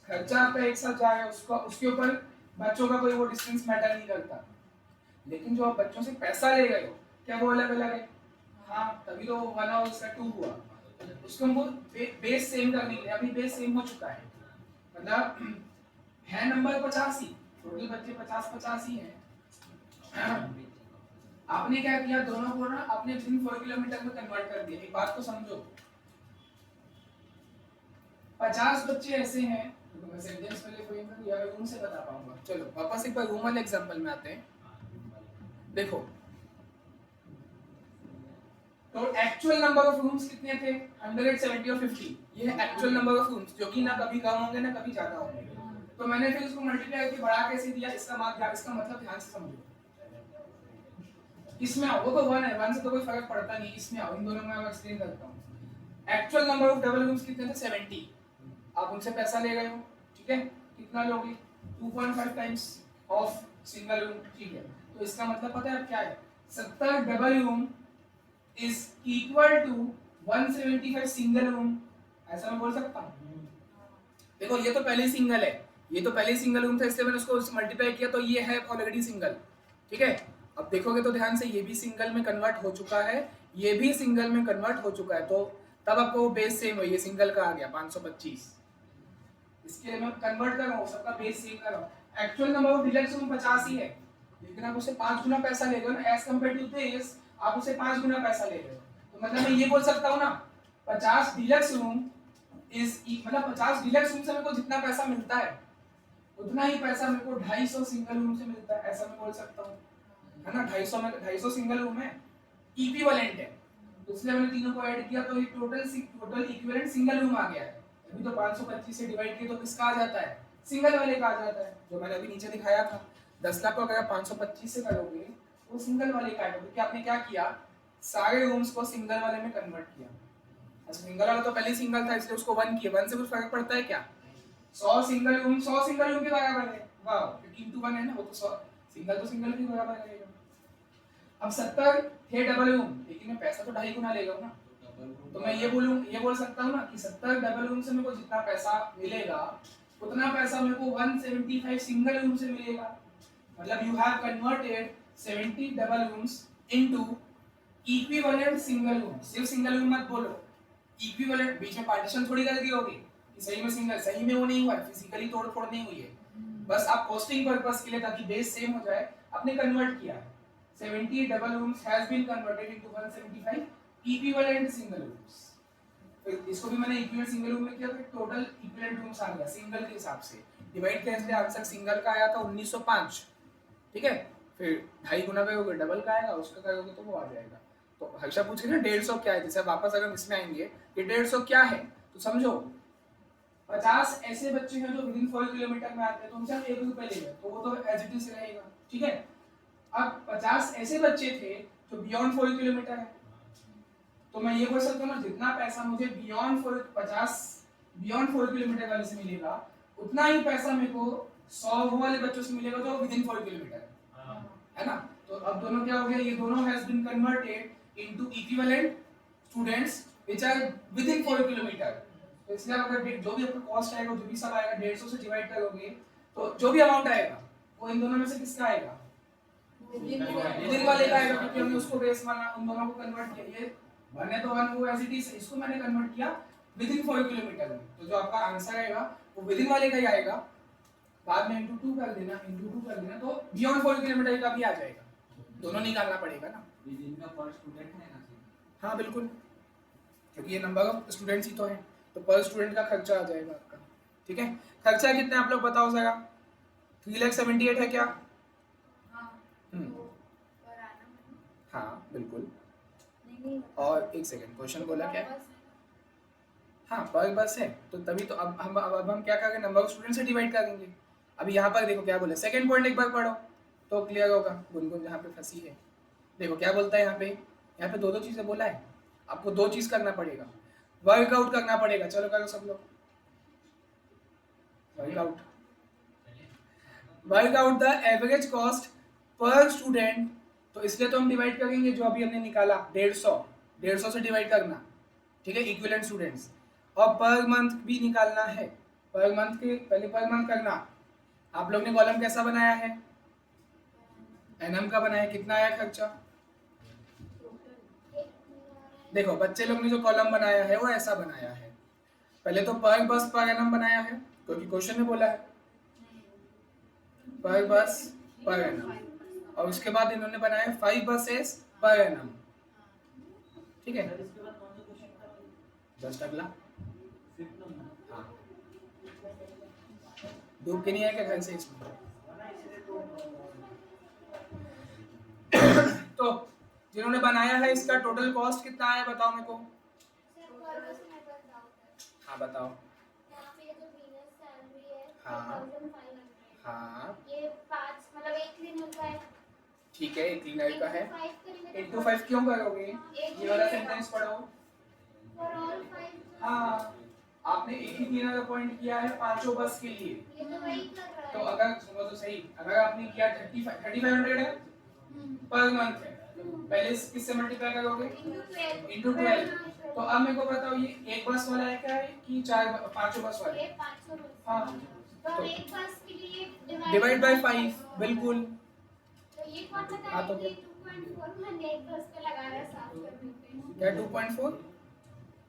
खर्चा आपका एक साथ जा रहा है, उसका उसके ऊपर बच्चों का कोई वो डिस्टेंस मैटर नहीं करता। लेकिन जो आप बच्चों से पैसा ले रहे हो क्या वो अलग अलग है, हाँ तभी तो 1 और उसका 2 हुआ, उसको हमको बेस सेम करने के लिए, अभी बेस सेम हो चुका है, मतलब है नंबर 50 ही, टोटल बच्चे 50 ही हैं। आपने क्या किया, दोनों को ना आपने विदिन 4 किलोमीटर में कन्वर्ट कर दिया। एक बात को समझो, 50 बच्चे ऐसे हैं, तो मैं सेंटेंस पहले फ्रेम कर या रूम से बता पाऊंगा। चलो वापस एक बार रूम वाले एग्जांपल में आते हैं। देखो तो एक्चुअल नंबर ऑफ रूम्स कितने थे, 170 और 50, ये है एक्चुअल नंबर ऑफ रूम्स, जो कि ना कभी कम होंगे ना कभी ज्यादा होंगे। तो मैंने फिर इसको मल्टीप्लाई करके बढ़ा कैसे दिया, इसका मतलब ध्यान से समझो। इसमें आओ, वो तो 1 है, 1 से तो कोई फर्क पड़ता नहीं, इसमें आओ, इन दोनों में मैं एक्सप्लेन करता हूँ। Actual number of double rooms कितने थे, 70, आप उनसे पैसा ले गए हो, ठीक है, कितना लोगे, 2.5 टाइम्स ऑफ सिंगल रूम, ठीक है। तो इसका मतलब पता है अब क्या है, 70 double room is equal to 175 single room, ऐसा मैं बोल सकता हूँ। देखो ये तो पहले सिंगल है, ये तो पहले सिंगल रूम था, इसलिए मैंने उसको मल्टीप्लाई किया तो ये है ऑलरेडी सिंगल, ठीक है। अब देखोगे तो ध्यान से, ये भी सिंगल में कन्वर्ट हो चुका है, ये भी सिंगल में कन्वर्ट हो चुका है, तो तब आपको बेस सेम हो, ये सिंगल का आ गया 525, इसके लिए मैं कन्वर्ट कर रहा हूँ, सबका बेस सेम कर रहा हूँ। Actual number of deluxe room 50 ही है, लेकिन आप उसे 5 गुना पैसा ले रहे हो ना, एज कंपेयर टू दिस आप उसे 5 गुना पैसा ले रहे हो, तो मतलब मैं ये बोल सकता हूँ ना 50 डिलक्स रूम इज, मतलब 50 डिलक्स रूम से मेरे को जितना पैसा मिलता है उतना ही पैसा मेरे को 250 सिंगल रूम से मिलता है, ऐसा मैं बोल सकता हूँ, है ना। 250 सिंगल रूम है, इक्विवेलेंट है, तो इसलिए मैंने तीनों को ऐड किया तो ये टोटल इक्विवेलेंट सिंगल रूम आ गया है। अभी तो 525 से डिवाइड किया तो किसका आ जाता है, सिंगल वाले का आ जाता है, जो मैंने अभी नीचे दिखाया था। 10 लाख को अगर आप 525 से करोगे तो सिंगल वाले का आएगा, क्योंकि आपने क्या किया, सारे रूम्स को सिंगल वाले में कन्वर्ट किया। सिंगल वाला तो पहले सिंगल था इसलिए उसको 1 किया, 1 से कुछ फर्क पड़ता है क्या, 100 सिंगल रूम के बराबर है। वाह, क्योंकि इंटू 1 है ना, वो तो 100 सिंगल तो सिंगल के बराबर रहेगा। अब 70 थे डबल रूम, लेकिन मैं पैसा तो 2.5 गुना लेगा ना, तो मैं ये बोल सकता हूँ ना कि 70 डबल रूम से मेरे को जितना पैसा मिलेगा उतना पैसा मेरे को 175 सिंगल रूम से मिलेगा। मतलब you have converted 70 double rooms into equivalent single room. सिर्फ सिंगल रूम मत बोलो, इक्विवेलेंट, बीच में पार्टीशन थोड़ी कर दी होगी कि सही में सिंगल, सही में वो नहीं हुआ है, फिजिकली तोड़ फोड़ नहीं हुई है, बस आप कॉस्टिंग पर्पस के लिए ताकि बेस सेम हो जाए आपने कन्वर्ट किया है। 70 double rooms has been converted into 175 equivalent single rooms. इसको भी मैंने इक्विवेलेंट सिंगल रूम में किया तो टोटल इक्विवेलेंट रूम्स आ गया सिंगल के हिसाब से। डिवाइड करने से आंसर सिंगल का आया था 1905, ठीक है। फिर 2.5 गुना करोगे डबल का आएगा, उसका करोगे तो वो आ जाएगा। तो हर्षा पूछे ना 150 क्या है, जैसे वापस अगर इसमें आएंगे ये 150 क्या है, तो समझो 50 ऐसे बच्चे हैं जो विद इन 4 किलोमीटर में आते हैं, तो उनसे हम 1 रुपए ले गए तो वो तो एज इट इज रहेगा, ठीक है। अब 50 ऐसे बच्चे थे जो बियॉन्ड 4 किलोमीटर है, तो मैं ये बोल सकता हूँ ना जितना पैसा मुझे बियॉन्ड 4 किलोमीटर वाले से मिलेगा उतना ही पैसा मेरे को 100 वाले बच्चों से मिलेगा जो विद इन 4 किलोमीटर है ना। तो अब दोनों क्या हो गया, ये दोनों has been converted into equivalent students which are within 4 kilometre. तो इसलिए अगर जो भी आपका कॉस्ट आएगा, जो भी सब आएगा 150 से डिवाइड करोगे तो जो भी अमाउंट आएगा वो इन दोनों में से किसका आएगा, विद इन वाले का आएगा, क्योंकि हमने उसको बेस माना, उन दोनों को कन्वर्ट किया। ये 1 है तो 1 वो एज इट इज, इसको मैंने कन्वर्ट किया विद इन 4 किलोमीटर में, तो जो आपका आंसर आएगा वो विद इन वाले का ही आएगा। बाद में इनटू 2 कर देना तो बियॉन्ड 4 किलोमीटर का भी आ जाएगा, दोनों निकालना पड़ेगा ना। विद इन का पर स्टूडेंट है ना। हाँ बिल्कुल, क्योंकि ये नंबर ऑफ स्टूडेंट्स ही तो है, तो पर स्टूडेंट का खर्चा आ जाएगा आपका, ठीक है। खर्चा कितना आप लोग बताओ जरा, 378 है क्या? हाँ बिल्कुल। और एक सेकंड, क्वेश्चन बोला क्या है? हाँ पर बस है, तो तभी तो अब हम क्या करेंगे, नंबर ऑफ स्टूडेंट से डिवाइड करेंगे। अभी यहाँ पर देखो क्या बोले, सेकंड पॉइंट एक बार पढ़ो तो क्लियर होगा, गुनगुन जहाँ पे फंसी है। देखो क्या बोलता है यहाँ पे दो चीजें बोला है, आपको 2 चीज करना पड़ेगा, वर्कआउट करना पड़ेगा। चलो करो सब लोग workout the average cost per student. तो इसलिए तो हम डिवाइड करेंगे जो अभी हमने निकाला 150 से डिवाइड करना, ठीक है, इक्विवेलेंट स्टूडेंट्स। और पर मंथ भी निकालना है, पर मंथ के पहले पर मंथ करना। आप लोग ने कॉलम कैसा बनाया है, एनएम का बनाया, कितना आया खर्चा? देखो बच्चे लोग ने जो कॉलम बनाया है वो ऐसा बनाया है, पहले तो पर बस पर एनम बनाया है क्योंकि क्वेश्चन में बोला है पर बस पर एनम, और उसके बाद इन्होंने बनाया 5 बसेस पर एनम, ठीक है। इसके बाद कौन सा क्वेश्चन था? जस्ट अगला, फिफ्थ नंबर। हाँ डूब के नहीं आया क्या घर से इसमें? ना इसलिए तो जिन्होंने बनाया है इसका टोटल कॉस्ट कितना आया बताओ मेरे को। हाँ बताओ। यहाँ पे जो बिजनेस सैलरी है हाँ। 1500, हाँ ये 5 मतलब एक क्लीनर का है, ठीक है, एक क्लीनर का है। 5 करेंगे इनटू 5 क्यों करोगे, ये वाला सेंटेंस पढ़ो। For all 5। हाँ आपने एक ही क्लीनर अपॉइंट किया है 5 बस के लिए, ये तो वही कर रहा है। तो अगर सुनो तो सही, अगर आपने किया 3500 है पर मंथ है, पहले किससे मल्टीप्लाई करोगे, इनटू 12। तो अब मेरे को बताओ ये एक बस वाला है क्या है कि 5 बस वाले? ये 500 बस। हाँ तो एक बस के लिए डिवाइड बाय 5, बिल्कुल। तो ये कौन बता हाँ, तो रहा है कि 2.4 मैंने एक बस पे लगा रहा है साफ करने पे। क्या 2.4?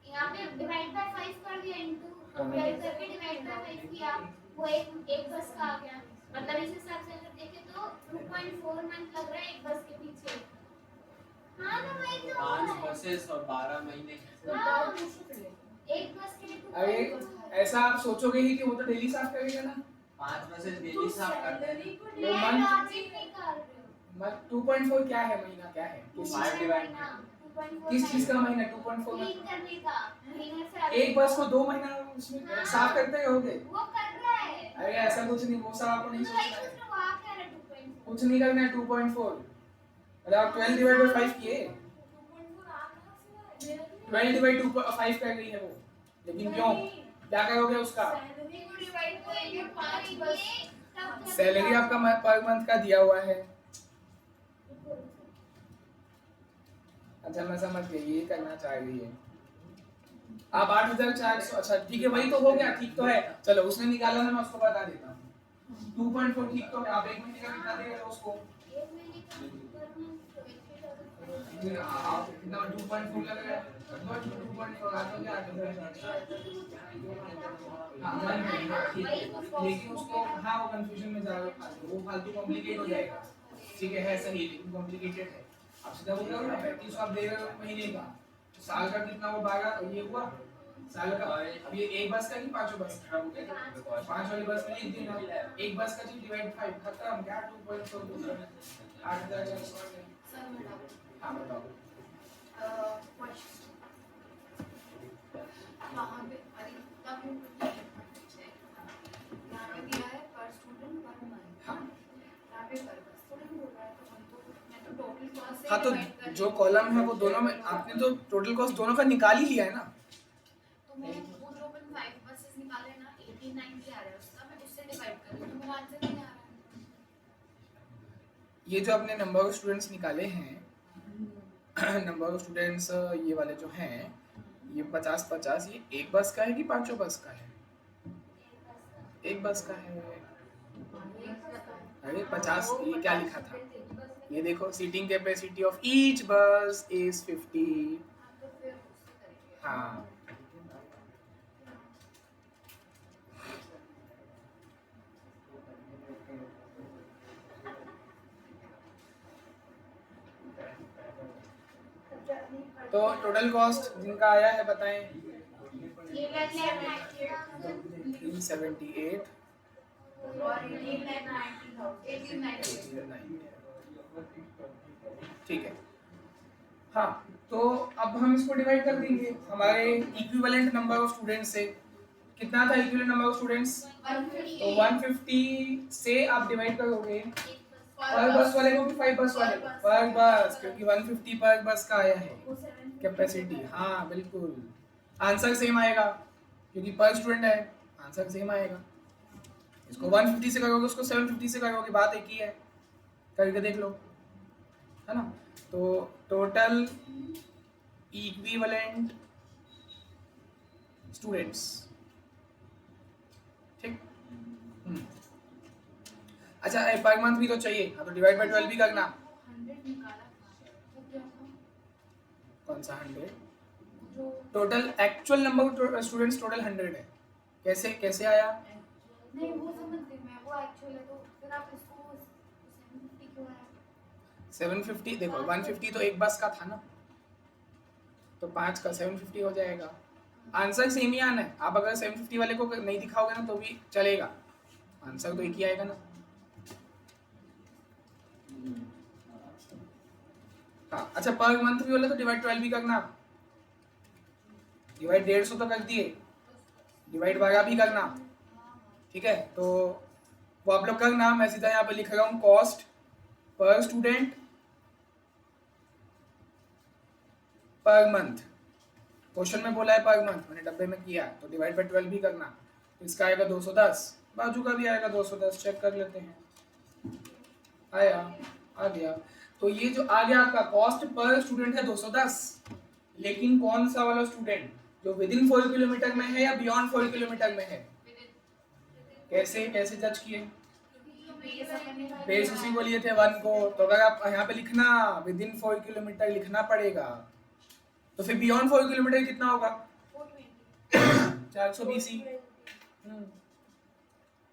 यहाँ पे डिवाइड बाय 5 कर दिया इनटू, तो हाँ। 12 करके डिवाइड बाय 5 किया, वो एक बस का आ गया। मतलब इस हिसाब से अगर देखें तो 2.4 मंथ लग रहा है एक बस के पीछे। हाँ ना वही तो 5 है। बसेस और 12 महीने। हाँ, एक बस के लिए अरे 2.4 ऐसा आप सोचोगे ही कि वो तो डेली साफ करेगा ना, 5 बसेस डेली साफ करते हैं। ये मंथ- लॉजिक नहीं कर रहे हो। मत 2.4 क्या है, महीना क्या है, किस Five चीज divided महीना, 2.4 किस चीज का महीना 2.4 क्लीन करने का, क्लीनर से एक बस को 2 महीना उसमें साफ करते होगे। वो कर रहा है। अरे ऐसा कुछ नहीं, वो सब आपको नहीं तो वही सोचना है, पूछ रहा हूँ, वहाँ क्या है 2.4? कुछ नहीं करना है 2.4। अरे आप 12 डिवाइड बाय 5 किए, 12 डिवाइड 5 कर रही है वो, लेकिन क्यों क्या करोगे उसका? सैलरी को डिवाइड करेंगे 5 बस। सैलरी आपका पर मंथ का दिया हुआ है। अच्छा मैं समझ गई, ये करना चाह रही है आप 8,400। अच्छा ठीक है, वही तो हो गया, ठीक तो है। चलो उसने निकाला ना, मैं उसको बता देता हूँ। 2.4 ठीक तो है। आप एक महीने का कितना देगा उसको? एक महीने का पर मंथ 20,000 आप कितना 2.4 लग रहा है? 2.4 आ तो क्या आ गया? हाँ 1 महीने ठीक है। लेकिन उसको हाँ वो कंफ्यूजन में जा रहा है, वो फालतू कॉम्प्लिकेट हो जाएगा। ठीक है सही, लेकिन कॉम्प्लिकेटेड है। आप सीधा बोल रहे हो ना 3500 आप दे रहे हो महीने का, तो साल का कितना वो 12 ये हुआ साल का। अब ये एक बस का कि पांचों बस का? 5 वाली बस में लिख देना, एक बस का जी डिवाइड 5 खत्म। क्या 2.4 8,400। सर मैं डाउट हाँ बताओ। क्वेश्चन वहाँ पे अरे तब यहाँ पे दिया है पर स्टूडेंट पर मंथ। हाँ यहाँ पे पर बस थोड़ी बोल रहा है, तो मैं तो टोटल कॉस्ट से हाँ तो divide कर जो रही हूँ। कॉलम है वो दोनों में आपने तो टोटल कॉस्ट दोनों का निकाल ही लिया है ना। तो मैं वो जो अपन 5 बसेस निकाले ना 89 के आ रहा है उसका, मैं उससे डिवाइड कर रही हूँ, तो मेरा आंसर नहीं आ रहा है। ये जो आपने नंबर ऑफ स्टूडेंट्स निकाले हैं नंबर ऑफ स्टूडेंट्स ये वाले जो हैं ये 50-50, ये एक बस का है कि पांचों बस का है? एक बस का है। अरे 50 ये क्या लिखा था? ये देखो सीटिंग कैपेसिटी ऑफ ईच बस इज 50। तो फिर उससे करेंगे। हाँ तो टोटल कॉस्ट जिनका आया है बताएं। 378 और 18,90,000। ठीक है। हाँ तो अब हम इसको डिवाइड कर देंगे हमारे इक्विवेलेंट नंबर ऑफ स्टूडेंट्स से। कितना था इक्विवेलेंट नंबर ऑफ स्टूडेंट्स? तो 150 से आप डिवाइड करोगे पर बस वाले को कि 5 बस वाले को? पर बस, क्योंकि 150 पर बस का आया है कैपेसिटी। हाँ बिल्कुल आंसर सेम आएगा क्योंकि पर स्टूडेंट है, आंसर सेम आएगा। इसको 150 से करोगे उसको 750 से करोगे, बात एक ही है। करके देख लो, है ना। तो टोटल इक्विवेलेंट स्टूडेंट्स, ठीक। अच्छा पर मंथ भी तो चाहिए, हाँ तो डिवाइड बाय 12 भी करना। 100 निकाला था वो क्या था? कौन सा 100? जो total actual number of students total 100 है। कैसे कैसे आया? नहीं वो समझ गई मैं, वो एक्चुअल है, तो फिर आप इसको 750 क्यों आया? 750 देखो 150 तो एक बस का था ना, तो 5 का 750 हो जाएगा। आंसर सेम ही आना है। आप अगर 750 वाले को नहीं दिखाओगे ना तो भी चलेगा, आंसर तो एक ही आएगा ना। हाँ अच्छा पर मंथ भी बोले तो डिवाइड 12 भी करना। डिवाइड 150 तो कर दिए, डिवाइड 12 भी करना, ठीक है। तो वो आप लोग करना, मैं सीधा यहाँ पे लिख रहा हूँ cost per student per month. Question में बोला है पर मंथ, मैंने डब्बे में किया, तो डिवाइड बाय 12 भी करना। तो इसका आएगा 210, बाजू का भी आएगा 210, चेक कर लेते हैं। आया, आ गया। तो ये जो आ गया आपका कॉस्ट पर स्टूडेंट है 210, लेकिन कौन सा वाला स्टूडेंट जो विद इन 4 किलोमीटर में है या बियॉन्ड 4 किलोमीटर में है? कैसे कैसे जज किए? बेस उसी को लिए थे 1 को, तो अगर आप यहाँ पे लिखना विद इन 4 किलोमीटर लिखना पड़ेगा, तो फिर बियॉन्ड 4 किलोमीटर कितना होगा? 420 ही।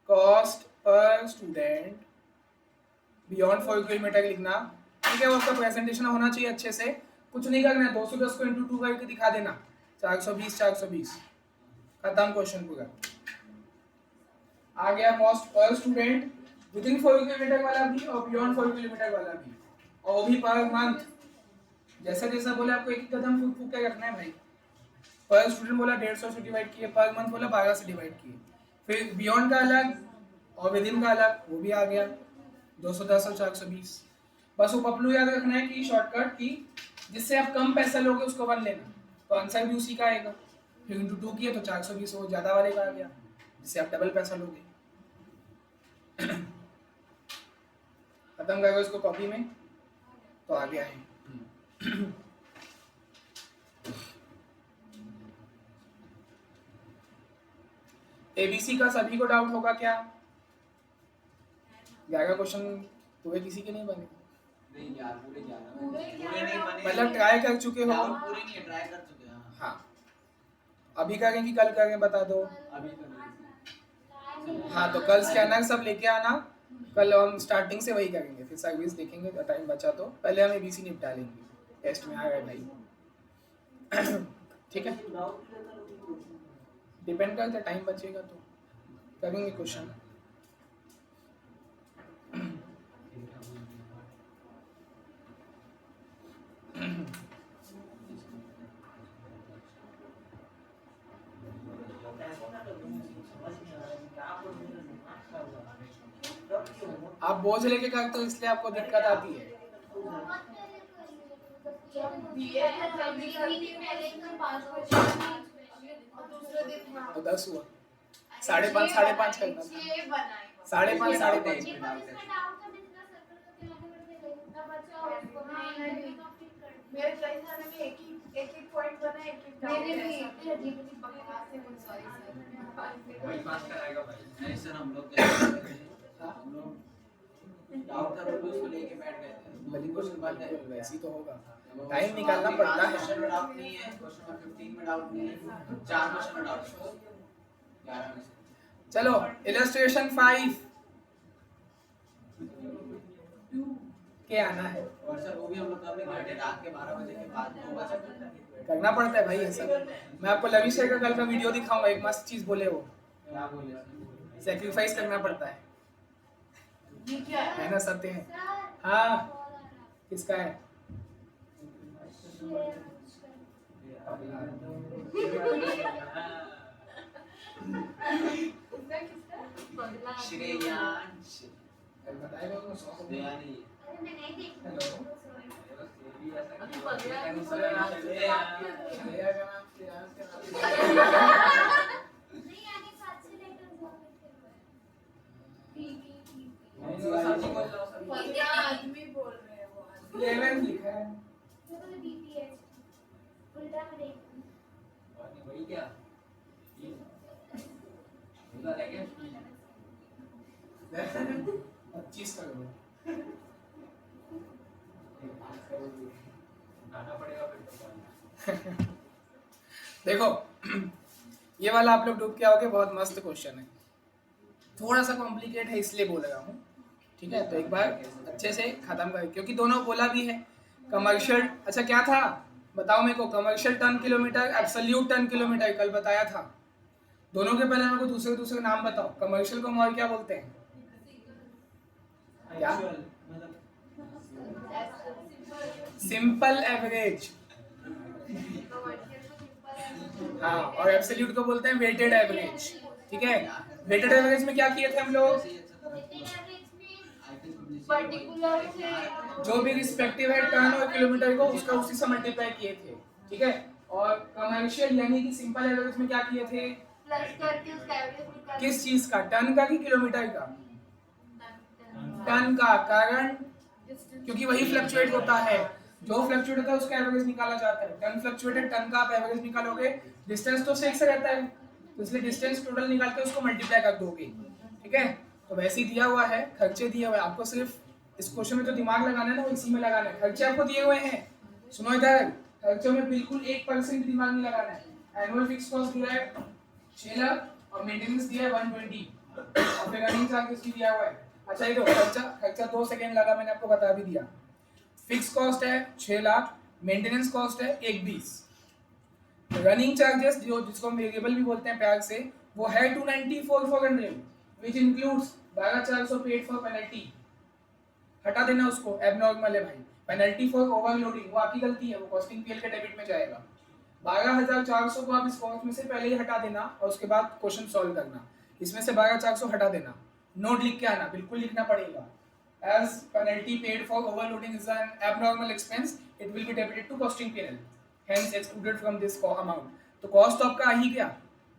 Cost per student beyond 4 kilometre लिखना, ठीक है। वो आपका प्रेजेंटेशन होना चाहिए अच्छे से, कुछ नहीं करना है। 210 को इंटू 2 करके दिखा देना, 420 420, खत्म क्वेश्चन पूरा। आ गया cost per student with in 4 kilometre वाला भी और बियॉन्ड 4 किलोमीटर वाला भी, और वो भी पर मंथ। जैसा जैसा बोले आपको एक कदम फूक फूक के रखना है भाई। पर स्टूडेंट बोला 150 से डिवाइड किए, पर मंथ बोला 12 से डिवाइड किए, फिर बियॉन्ड का अलग और विद इन का अलग, वो भी आ गया 210 और 420। बस वो पपलू याद रखना है कि शॉर्टकट की जिससे आप कम पैसा लोगे उसको 1 लेना, तो आंसर भी उसी का आएगा। फिर इंटू 2 किया तो 420 वो ज़्यादा वाले का आ गया, जिससे आप डबल पैसा लोगे। खत्म करोगे इसको कॉपी में तो आ गया है। एबीसी का सभी को डाउट होगा क्या? 11 क्वेश्चन पूरे किसी के नहीं बने? नहीं यार, पूरे 11 पूरे पूरे नहीं बने, मतलब ट्राई कर चुके हो? डाउट पूरे नहीं है, ट्राई कर चुके हैं। हाँ, अभी करें कि कल करें बता दो। अभी तो नहीं। हाँ तो कल स्कैनर सब लेके आना, कल हम स्टार्टिंग से वही करेंगे, फिर सर्विस देखेंगे, टाइम बचा तो पहले हम एबीसी निपटा लेंगे, टेस्ट में आ गए भाई। ठीक है, डाउट क्लियर करोगे? डिपेंड करता है, टाइम बचेगा तो करेंगे क्वेश्चन। ऐसा ना करो, समझ नहीं आ रहा है क्या पढ़ रहे हो, दिमाग खराब हो रहा है। तब क्यों हो? आप बोझ लेके करते हो इसलिए आपको दिक्कत आती है। दिए थे जल्दी करके पहले तो 5 क्वेश्चन और दूसरे दिन हाँ तो 10 हुआ, 5.5 5.5 करना था, 6 बनाए 5.5 ये 5.5। पर इसमें डाउट था, मैं जितना सर्कल करके लाके करते गई उतना बचा और उसको नहीं, नहीं। कंप्लीट कर दिया। मेरे कई सारे में एक ही पॉइंट बना एक मेरे भी डाउट इतने अजीब अजीब बकवास है, कुछ सॉरी वही पास कराएगा भाई। नहीं सर, हम लोग क्या करते थे, हम लोग डाउट था तो उसको लेके बैठ गए थे। बिल्कुल बिल्कुल वैसे ही तो होगा, वो टाइम निकालना पड़ता है। क्वेश्चन में डाउट नहीं है, क्वेश्चन नंबर 15 में डाउट नहीं है, 4 क्वेश्चन में डाउट है, 11 में से। चलो इलस्ट्रेशन 5 के आना है, और सर वो भी हम लोग कब नहीं बैठे, रात के 12 बजे के बाद 2 बजे तक। करना पड़ता है भाई ये सब। मैं आपको लवी शेर का कल का वीडियो दिखाऊंगा, एक मस्त चीज बोले वो, क्या बोले सर? सेक्रीफाइस करना पड़ता है ये क्या है ना, सत्य है। सर, हाँ, कॉल आ रहा है। किसका है? किसका किसका श्रेयांश बताएगा उसको 100 दयानी। अरे मैं नहीं देखी। हेलो। अभी पगला है, नहीं आने 7 से लेकर 2 पगला आदमी बोल रहे हैं वो आदमी। 11 लिखा है। तो बीपीएच उल्टा में देख। वही क्या उधर है क्या? 25 करोड़। उठाना पड़ेगा फिर तो। देखो ये वाला आप लोग डूब के आओगे, बहुत मस्त क्वेश्चन है, थोड़ा सा कॉम्प्लिकेट है इसलिए बोल रहा हूँ। ठीक है, तो एक बार अच्छे से खत्म कर, क्योंकि दोनों बोला भी है कमर्शियल। अच्छा क्या था बताओ मेरे को, commercial ton kilometre, absolute ton kilometre कल बताया था। दोनों के पहले मेरे को दूसरे नाम बताओ, कमर्शियल को हम और क्या बोलते हैं? क्या? Actual, मतलब सिंपल एवरेज। हाँ, और एब्सोल्यूट को बोलते हैं वेटेड एवरेज। ठीक है, वेटेड एवरेज में क्या किए थे हम लोग? पर्टिकुलर से जो भी रिस्पेक्टिव है टन और किलोमीटर को, उसका उसी से मल्टीप्लाई किए थे। ठीक है, और कमर्शियल यानी कि सिंपल एवरेज में क्या किए थे? प्लस करके उसका एवरेज निकाल किस चीज का? टन का कि किलोमीटर का? टन का, कारण क्योंकि वही फ्लक्चुएट होता है, जो फ्लक्चुएट होता है उसका एवरेज निकाला जाता है। टन फ्लक्चुएटेड, टन का आप एवरेज निकालोगे, डिस्टेंस तो फिक्स रहता है, तो इसलिए डिस्टेंस टोटल निकाल के उसको मल्टीप्लाई कर दोगे। ठीक है, तो वैसे ही दिया हुआ है, खर्चे दिए हुए हैं आपको, सिर्फ इस क्वेश्चन में जो दिमाग लगाना है ना वो इसी में लगाना है। खर्चे आपको दिए हुए हैं, सुनो इधर, खर्चों में बिल्कुल 1% भी दिमाग नहीं लगाना है। एनुअल फिक्स कॉस्ट दिया है 6 लाख और मेंटेनेंस दिया है 120 और फिर रनिंग चार्जेस भी दिया हुआ है। अच्छा ये तो खर्चा 2 सेकंड लगा, मैंने आपको बता भी दिया। फिक्स कॉस्ट है 6 लाख, मेंटेनेंस कॉस्ट है 120, रनिंग चार्जेस जो जिसको हम वेरिएबल भी बोलते हैं प्यार से, वो है 294,400 which includes 12,400 paid for penalty. हटा देना उसको, एबनॉर्मल है भाई। पेनल्टी फॉर ओवरलोडिंग वो आपकी गलती है, वो कॉस्टिंग पीएल के डेबिट में जाएगा। 12,400 को आप इस कॉस्ट में से पहले ही हटा देना और उसके बाद क्वेश्चन सॉल्व करना। इसमें से 12,400 हटा देना, नोट लिख के आना, बिल्कुल लिखना पड़ेगा। As penalty paid for overloading is an abnormal expense, it will be debited to costing PNL, hence excluded from this amount। तो तो कॉस्ट तो आपका आ ही गया।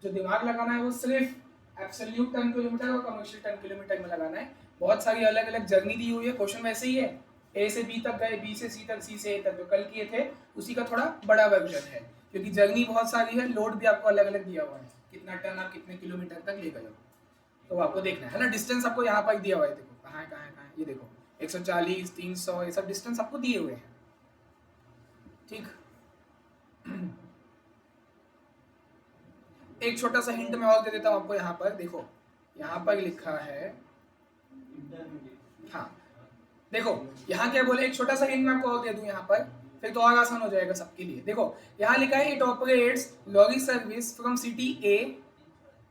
जो दिमाग लगाना है वो सिर्फ एब्सोल्यूट 10 किलोमीटर और कमर्शियल 10 किलोमीटर में लगाना है। बहुत सारी अलग अलग जर्नी दी हुई है, क्वेश्चन वैसे ही है, ए से बी तक गए, बी से सी तक, सी से ए तक, जो कल किए थे उसी का थोड़ा बड़ा वर्जन है, क्योंकि जर्नी बहुत सारी है, लोड भी आपको अलग अलग दिया हुआ है, कितना टन आप कितने किलोमीटर तक ले गए हो, तो आपको देखना है ना। डिस्टेंस आपको यहाँ पर दिया हुआ है, देखो कहाँ है कहाँ है कहाँ है, ये देखो 140, 300, ये सब डिस्टेंस आपको दिए हुए हैं, ठीक। एक छोटा सा हिंट मैं और दे देता हूँ आपको, यहाँ पर देखो, यहाँ पर लिखा है, हाँ देखो यहाँ क्या बोले, एक छोटा सा हिंट मैं आपको और दे दूं यहाँ पर, फिर तो और आसान हो जाएगा सबके लिए। देखो यहाँ लिखा है it operates lorry service from city A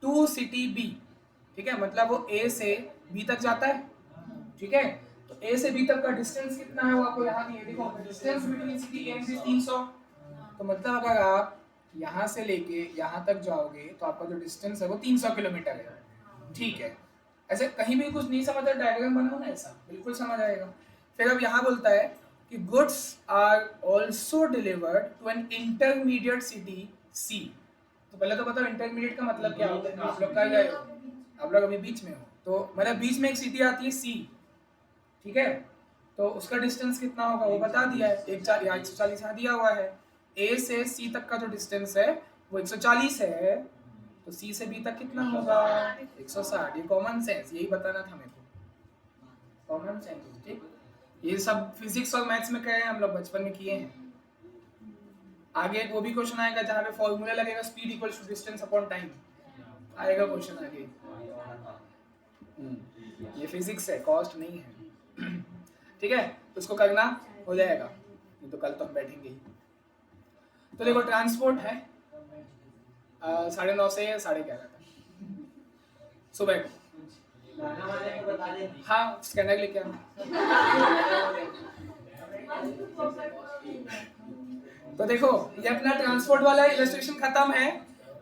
to city B, ठीक है, मतलब वो ए से बी तक जाता है, ठीक है। तो ए से बी तक का डिस्टेंस कितना है वो आपको यहाँ नहीं है, देखो distance between city A and B 300, तो मतलब अगर आप यहाँ से लेके यहाँ तक जाओगे तो आपका जो डिस्टेंस है वो 300 किलोमीटर है, ठीक है। ऐसे कहीं भी कुछ नहीं समझ आया, डायग्राम बनाओ ना ऐसा, बिल्कुल समझ आएगा। फिर अब यहाँ बोलता है कि goods are also delivered to an intermediate city C. तो पहले तो बताओ इंटरमीडिएट का मतलब क्या होता है, आप लोग कहाँ गए हो, आप लोग अभी बीच में हो, तो मतलब बीच में एक सिटी आती है सी, ठीक है, तो उसका डिस्टेंस कितना होगा वो बता दिया है, 140 यहाँ दिया हुआ है। ए से सी तक का जो डिस्टेंस है वो 140 है, तो सी से बी तक कितना होगा 160। ये कॉमन सेंस, यही बताना था मेरे को, कॉमन सेंस, ठीक। ये सब फिजिक्स और मैथ्स में कहे हैं हम लोग, बचपन में किए हैं। आगे एक वो भी क्वेश्चन आएगा जहाँ पे फॉर्मूला लगेगा, speed equals to distance upon time, आएगा क्वेश्चन आगे। ये फिजिक्स है, कॉस्ट नहीं है, ठीक है, तो उसको करना हो जाएगा, नहीं तो कल तो हम बैठेंगे ही। तो देखो ट्रांसपोर्ट है 9:30 से 11:30 तक सुबह को, हाँ स्कैनर लेके आना। तो देखो ये अपना ट्रांसपोर्ट वाला इलस्ट्रेशन खत्म है,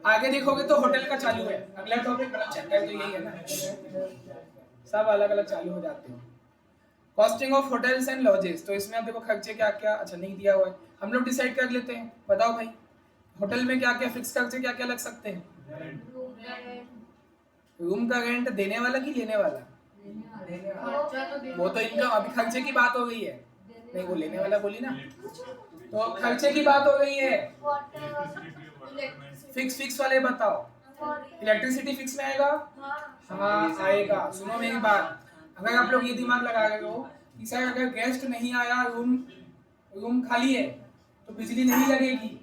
आगे देखोगे तो होटल का चालू है, अगला टॉपिक मतलब चैप्टर तो यही है ना, सब अलग अलग चालू हो जाते हैं। Costing of hotels and lodges, तो इसमें आप देखो खर्चे क्या क्या, अच्छा नहीं दिया हुआ है, हम लोग डिसाइड कर लेते हैं, बताओ भाई होटल में क्या क्या फिक्स खर्चे क्या क्या लग सकते हैं। रूम का रेंट देने वाला कि लेने वाला, वो तो इनका अभी खर्चे की बात हो गई है, नहीं वो लेने वाला बोली ना, तो खर्चे की बात हो गई है। फिक्स वाले बताओ, इलेक्ट्रिसिटी फिक्स में आएगा, हाँ आएगा। सुनो मेरी बात, अगर आप लोग ये दिमाग लगा रहे हो कि सर अगर गेस्ट नहीं आया, रूम खाली है तो बिजली नहीं लगेगी,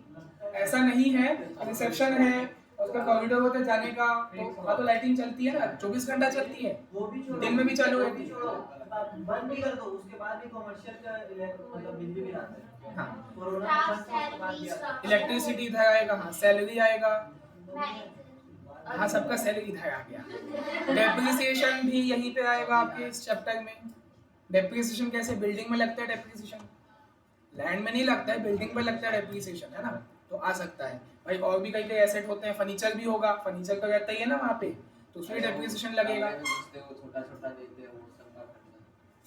ऐसा नहीं है, रिसेप्शन है उसका कॉरिडोर होता है जाने का, तो वहाँ तो लाइटिंग चलती है ना, 24 घंटा चलती है, दिन में भी चालू रहती है, बंद भी कर दो उसके बाद भी कमर्शियल का मतलब बिजली भी आता है। हाँ कोरोना इलेक्ट्रिसिटी इधर आएगा, हाँ सैलरी आएगा, हाँ सबका सैलरी इधर आ गया। डेप्रिसिएशन भी यहीं पे आएगा आपके इस चैप्टर में। डेप्रिसिएशन कैसे, बिल्डिंग में लगता है डेप्रिसिएशन, लैंड में नहीं लगता है, बिल्डिंग में लगता है डेप्रिसिएशन, है ना, तो आ सकता है भाई। और भी कई कई एसेट होते हैं, फर्नीचर भी होगा, फर्नीचर तो रहता ही है ना वहाँ पे, तो उसमें डेप्रिसिएशन लगेगा। छोटा छोटा देते हैं वो सबका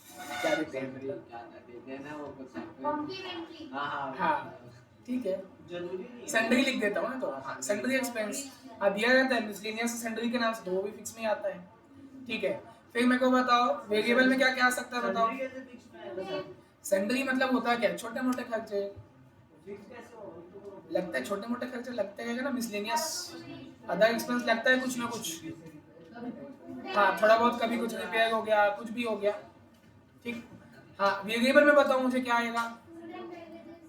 खर्चा क्या देते हैं, क्या देते हैं ना वो कुछ कॉम्प्लीमेंट्री, हाँ ठीक है, जरूरी नहीं सेंडरी लिख देता हूँ ना, तो हाँ सेंडरी एक्सपेंस दिया जाता है मिसलेनियस सेंडरी के नाम से, तो वो भी फिक्स में आता है, ठीक है। फिर मेरे को बताओ वेरिएबल में क्या क्या आ सकता है, बताओ। कैसे फिक्स में सेंडरी मतलब होता है क्या, छोटे मोटे खर्चे फिक्स कैसे हो लगता है, छोटे मोटे खर्चे लगते रहेगा ना, मिसलेनियस अदर एक्सपेंस लगता है कुछ ना कुछ, हाँ थोड़ा बहुत, कभी कुछ रिपेयर हो गया, कुछ भी हो गया, ठीक। हाँ वेरिएबल में बताओ मुझे क्या आएगा,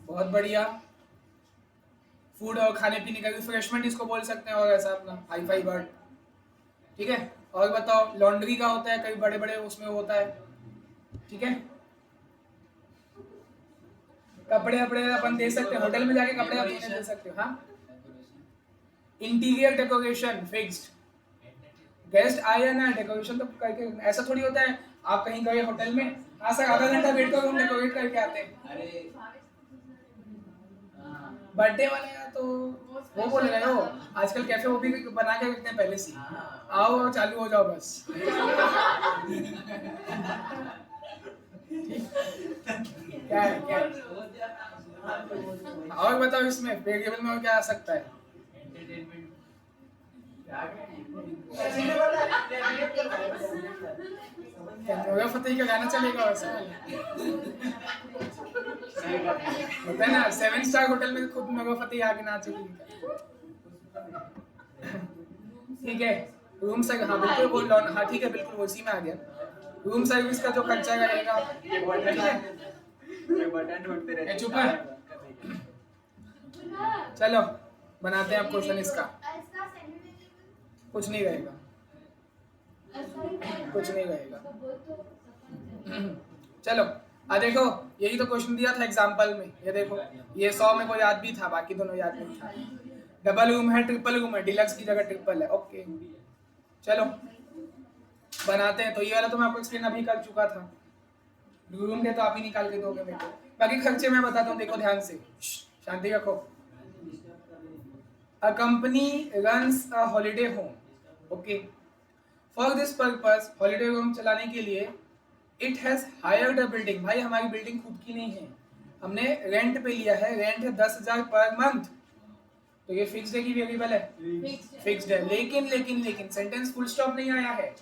बहुत बढ़िया, फूड और खाने पीने का रिफ्रेशमेंट इसको बोल सकते हैं, और ऐसा अपना हाई फाई वर्ड, ठीक है। और बताओ लॉन्ड्री का होता है, कई बड़े बड़े उसमें होता है, ठीक है। कपड़े अपड़े अपन दे सकते हैं, होटल में जाके कपड़े आप दे सकते हो, हाँ। इंटीरियर डेकोरेशन फिक्स्ड, गेस्ट आए ना, डेकोरेशन तो करके, ऐसा थोड़ी होता है आप कहीं गए होटल में, हाँ सर आधा घंटा वेट करो हम डेकोरेट करके आते हैं। अरे बर्थडे वाले का तो वो बोल रहे हो, आजकल कैफे वो भी बना के रखते हैं पहले से, आओ और चालू हो जाओ बस। क्या है? और बताओ इसमें वेरिएबल में और क्या आ सकता है, एंटरटेनमेंट नोरा फतेही का गाना चलेगा वैसे होता है ना 7 स्टार होटल में खुद नोरा फतेही आके नाचेगी। ठीक है रूम से हाँ बिल्कुल बोल रहा हूँ हाँ ठीक है बिल्कुल उसी में आ गया। रूम सर्विस का जो खर्चा रहेगा ए, चुप है। चलो बनाते हैं आप क्वेश्चन इसका कुछ नहीं रहेगा कुछ नहीं रहेगा। चलो देखो यही तो क्वेश्चन दिया था एग्जांपल में ये देखो ये 100 में को याद भी था बाकी दोनों याद नहीं था। डबल रूम है ट्रिपल रूम है डिलक्स की जगह ट्रिपल है ओके चलो बनाते हैं। तो ये वाला तो मैं आपको एक्सप्लेन अभी कर चुका था रूम के तो आप ही निकाल के दोगे मेरे को बाकी खर्चे मैं बताता हूँ देखो ध्यान से शांति रखो। A company runs a holiday home okay for this purpose holiday home चलाने के लिए it has hired a building. भाई हमारी बिल्डिंग खुद की नहीं है हमने रेंट पे लिया है रेंट है 10,000 पर मंथ तो ये फिक्स्ड है कि वेरिएबल है फिक्स्ड है। लेकिन लेकिन लेकिन सेंटेंस फुल स्टॉप नहीं आया है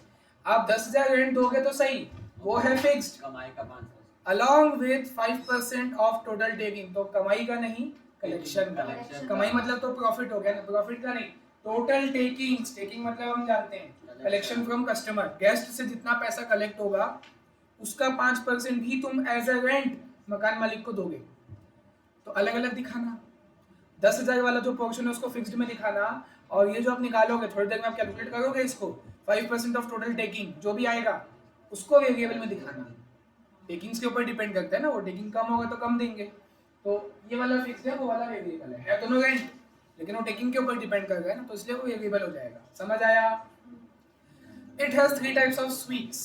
आप 10,000 रेंट दोगे तो सही वो है फिक्स्ड कमाई का 5% along with 5% of total taking तो कमाई का नहीं कलेक्शन का। कमाई मतलब तो प्रॉफिट हो गया ना प्रॉफिट का नहीं टोटल टेकिंग मतलब हम जानते हैं कलेक्शन फ्रॉम कस्टमर गेस्ट से जितना पैसा कलेक्ट होगा उसका 5% भी तुम एज अ रेंट मकान मालिक को दोगे। तो अलग अलग दिखाना 10,000 वाला जो पोर्शन है उसको फिक्स्ड में दिखाना और ये जो आप निकालोगे थोड़ी देर में आप कैलकुलेट करोगे इसको 5% ऑफ टोटल टेकिंग जो भी आएगा उसको वेरिएबल में दिखाना। टेकिंग्स के ऊपर डिपेंड करता है ना वो टेकिंग कम होगा तो कम देंगे तो ये वाला फिक्स्ड है वो वाला वेरिएबल है दोनों रेंट लेकिन वो टेकिंग के ऊपर डिपेंड कर रहा है ना तो इसलिए वो वेरिएबल हो जाएगा। समझ आया। It has 3 types of sweets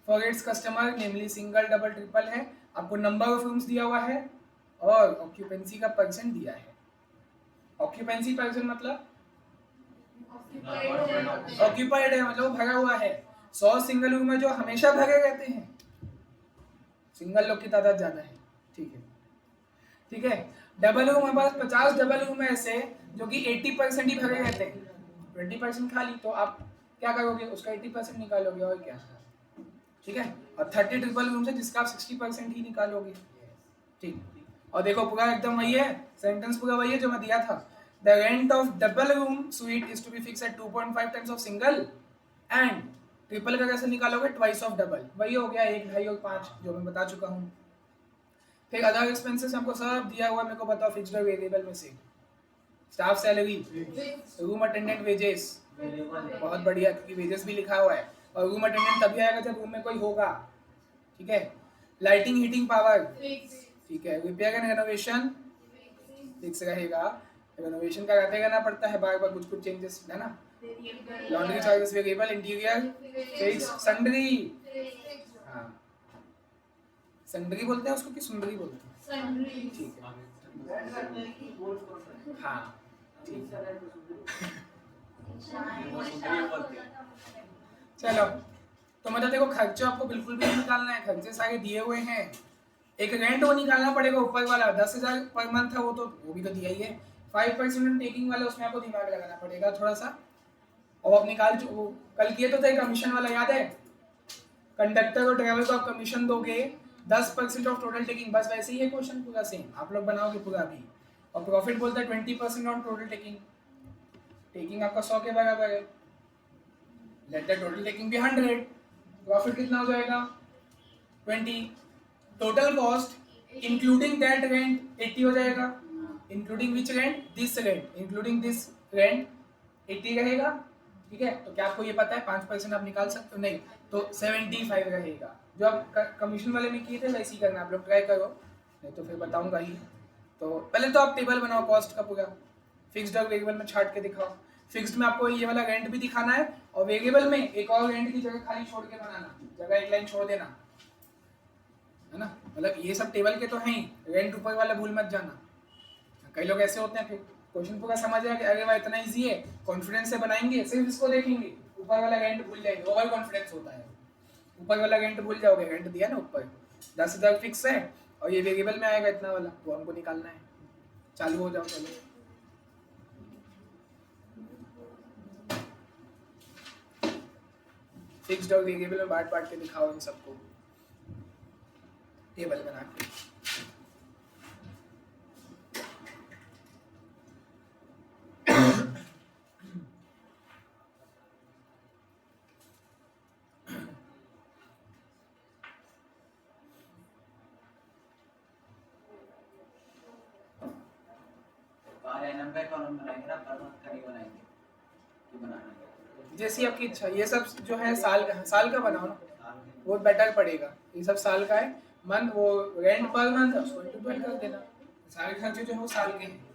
for its customer namely single double triple है आपको नंबर ऑफ रूम्स दिया हुआ है और ऑक्यूपेंसी का परसेंट दिया है। ऑक्यूपेंसी परसेंट मतलब ऑक्यूपाइड है मतलब भरा हुआ है 100 सिंगल रूम है जो हमेशा भरे रहते हैं सिंगल लोग की तादाद ज्यादा है ठीक है। डबल रूम हमारे पास 50 डबल रूम है ऐसे जो कि 80% ही भरे रहते हैं 20% खाली तो आप क्या करोगे उसका 80% निकालोगे और क्या ठीक है और 30 ट्रिपल रूम से जिसका आप 60% ही निकालोगे ठीक। और देखो पूरा एकदम वही है सेंटेंस पूरा वही है जो मैं दिया था the rent of double room suite is to be fix at 2.5 times of single and triple का कैसे निकालोगे ट्वाइस ऑफ डबल वही हो गया 1 2.5 और 5 जो मैं बता चुका हूँ। फिर अदर एक्सपेंसेस हमको सब दिया हुआ मेरे को बताओ फिक्स्ड वेरिएबल में से staff salary room attendant wages बहुत बढ़िया क्योंकि वेजेस भी लिखा हुआ है और रूम अटेंडेंट तभी आएगा जब रूम में कोई होगा ठीक है। लाइटिंग हीटिंग पावर ठीक है। रिपेयर एंड रेनोवेशन फिक्स रहेगा रेनोवेशन का करना पड़ता है बार बार कुछ कुछ चेंजेस है ना। Laundry charges variable interior fix sundry हाँ सन्ड्री बोलते हैं उसको कि सुंदरी बोलते हैं ठीक है हाँ ठीक है। चलो तो मतलब देखो खर्चे आपको बिल्कुल भी नहीं निकालना है खर्चे सारे दिए हुए हैं एक रेंट वो निकालना पड़ेगा ऊपर वाला 10,000 पर मंथ है वो भी तो दिया ही है 5% टेकिंग वाला उसमें आपको दिमाग लगाना पड़ेगा थोड़ा सा और आप निकाल कल किए तो थे कमीशन वाला याद है कंडक्टर और ड्राइवर को आप कमीशन दोगे 10% ऑफ टोटल टेकिंग बस वैसे ही है क्वेश्चन पूरा सेम आप लोग बनाओगे पूरा भी और प्रॉफिट बोलता है 20% ऑन टोटल टेकिंग आपका 100 के बराबर है let the total taking be 100 profit कितना हो जाएगा 20 total cost including that rent 80 हो जाएगा including which rent this rent including this rent 80 रहेगा ठीक है। तो क्या आपको ये पता है 5% आप निकाल सकते हो नहीं तो 75 रहेगा जो आप कमीशन वाले में किए थे वैसे ही करना आप लोग ट्राई करो नहीं तो फिर बताऊंगा ही। तो पहले तो आप टेबल बनाओ कॉस्ट का पूरा फिक्स्ड और वेरिएबल में छाट के दिखाओ। फिक्स्ड में आपको ये वाला रेंट भी दिखाना है और वेरिएबल में एक और रेंट की जगह खाली छोड़ के बनाना जगह एक लाइन छोड़ देना है ना। मतलब ये सब टेबल के तो हैं ही रेंट ऊपर वाला भूल मत जाना। कई लोग ऐसे होते हैं फिर क्वेश्चन पूरा समझ आया कि अरे भाई इतना इजी है कॉन्फिडेंस से बनाएंगे सिर्फ इसको देखेंगे ऊपर वाला रेंट भूल जाएंगे ओवर कॉन्फिडेंस होता है ऊपर वाला रेंट भूल जाओगे रेंट दिया ना ऊपर 10,000 फिक्स है और ये वेरिएबल में आएगा इतना वाला वो हमको निकालना है। चालू हो जाओ चलो फिक्स्ड और वेरिएबल में बांट के दिखाओ इन सबको टेबल बना के। बार एनएम का कॉलम बनाएंगे ना, पर मंथ का नहीं बनाएंगे कि बनाना है। जैसी आपकी इच्छा। ये सब जो है साल का बनाओ ना, वो बेटर पड़ेगा। ये सब साल का है, मंथ वो रेंट पर मंथ उसको डिवाइड कर देना, सारे खर्चे जो है वो साल के हैं।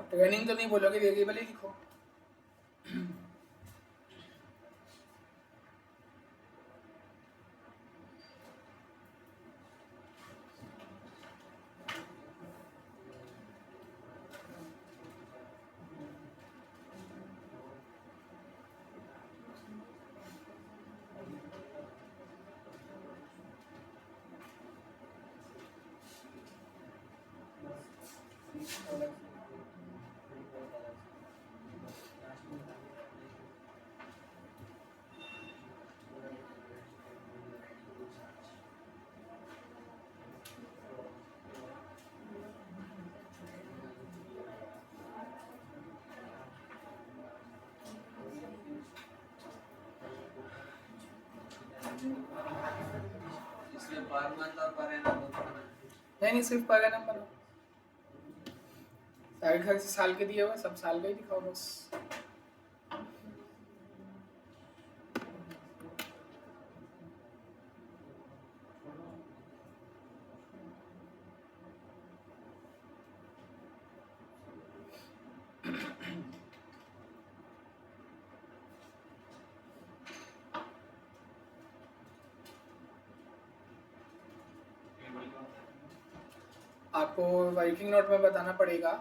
ट्रेनिंग तो नहीं बोलोगे, वेरिएबल ही लिखो। इसमें पर मंथ और पर एनम दोनों बनाना है। नहीं सिर्फ पर एनम बनाओ। सारे खर्च साल के दिए हुए, सब साल का ही दिखाओ बस। आपको वर्किंग नोट में बताना पड़ेगा,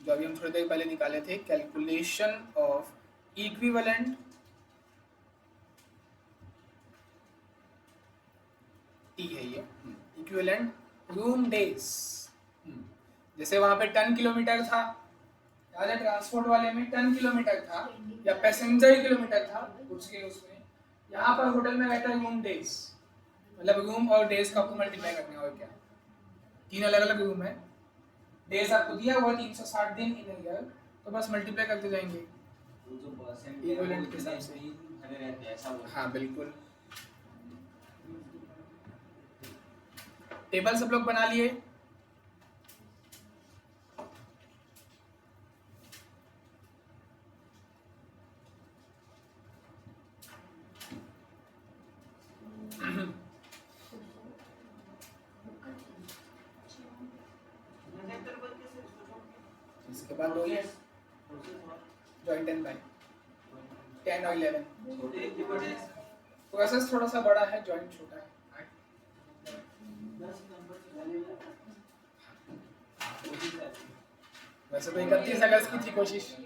जो अभी हम थोड़ी देर पहले निकाले थे, कैलकुलेशन ऑफ इक्विवेलेंट टी है ये, इक्विवेलेंट रूम डेज। जैसे वहां पे 10 किलोमीटर था, याद है ट्रांसपोर्ट वाले में 10 किलोमीटर था या पैसेंजर किलोमीटर था उसके उसमें, यहाँ पर होटल में रहता है रूम डेज, मतलब रूम और डेज का आपको मल्टीप्लाई करना है। और क्या, 3 अलग अलग रूम है, डेज आपको दिया हुआ 360 दिन इन ईयर, तो बस मल्टीप्लाई करते जाएंगे वो जो परसेंट इक्विवेलेंट के हिसाब से। भरे रहते हैं ऐसा बोल। हाँ बिल्कुल। टेबल सब लोग बना लिए? इसके बाद हो गया जॉइंट एंड बाय 10 और 11। छोटे के बड़े प्रोसेस थोड़ा सा बड़ा है, जॉइंट छोटा है। वैसे तो 31 अगस्त की थी कोशिश,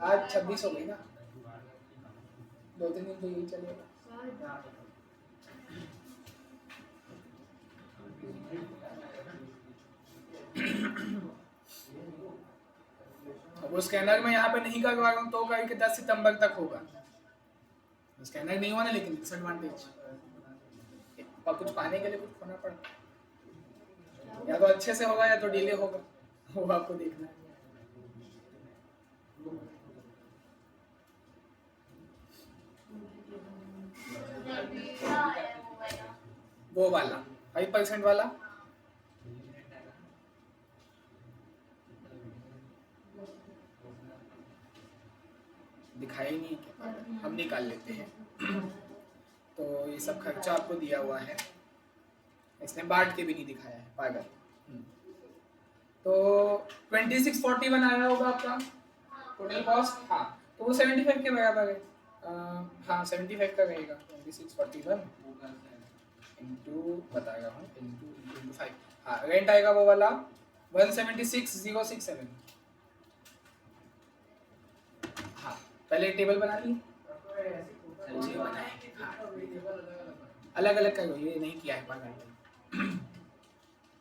आज 26 हो गई ना, 2-3 दिन तो यही चलेगा। अब वो स्कैनर में यहाँ पे नहीं करवा रहा हूँ तो कहीं कि 10 सितंबर तक होगा। स्कैनर नहीं हुआ ना, लेकिन डिसएडवांटेज और कुछ पाने के लिए कुछ खोना पड़ता, या तो अच्छे से होगा या तो डिले होगा, वो आपको देखना है। वो वाला 5% वाला दिखाया ही नहीं क्या, हम निकाल लेते हैं। तो ये सब खर्चा आपको दिया हुआ है, इसने बांट के भी नहीं दिखाया है, पागल। तो 2641 आया होगा आपका टोटल कॉस्ट। हाँ, तो वो 75 के बराबर है। हाँ 75 का रहेगा। 2641 इंटू बता रहा हूँ इंटू 5। हाँ रेंट आएगा वो वाला 176,067। हाँ पहले टेबल बना ली, अलग अलग करो, ये नहीं किया है पागल।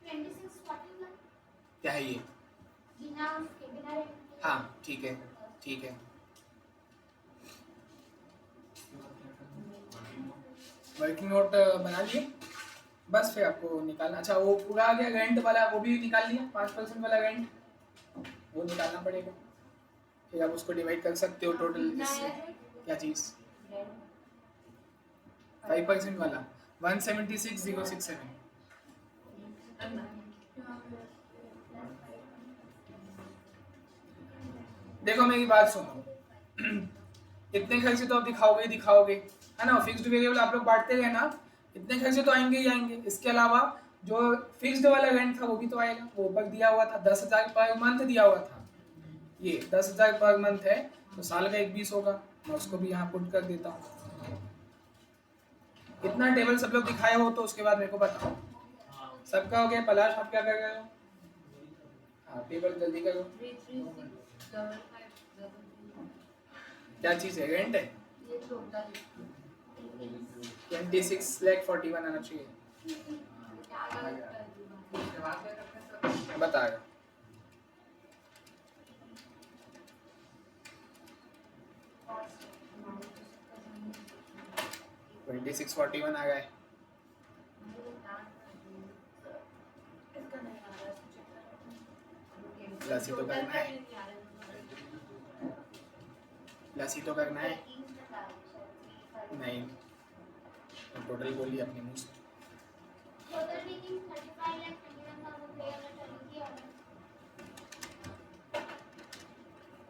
2641 क्या है ये? बिना उसके बिना रेंट के। हाँ ठीक है ठीक है। वर्किंग नोट बना लिए बस, फिर आपको निकालना। अच्छा वो पूरा आ गया रेंट वाला, वो भी निकाल लिया। 5% वाला रेंट वो निकालना पड़ेगा, फिर आप उसको डिवाइड कर सकते हो टोटल इससे। क्या चीज़? 5% वाला 176,067। देखो मेरी बात सुनो, इतने खर्चे तो आप दिखाओगे ही दिखाओगे, है ना। फिक्स्ड वेरिएबल आप लोग बांटते गए ना, इतने खर्चे तो आएंगे ही आएंगे। इसके अलावा जो फिक्स्ड वाला रेंट था वो भी तो आएगा, वो ऊपर दिया हुआ था 10,000 पर मंथ दिया हुआ था। ये 10,000 पर मंथ है, तो साल का 21 होगा। मैं उसको भी यहाँ पुट कर देता हूँ। इतना टेबल सब लोग दिखाए हो तो उसके बाद मेरे को बताओ। सबका हो गया? पलाश आप क्या कर रहे हो? हाँ टेबल जल्दी करो। क्या चीज़ है? रेंट है 26,41 आना चाहिए। बता रहा 2641 आ गया है। प्लस ही तो करना है, प्लस ही तो करना है। नहीं टोटल बोलिए अपने मुंह से। Total taking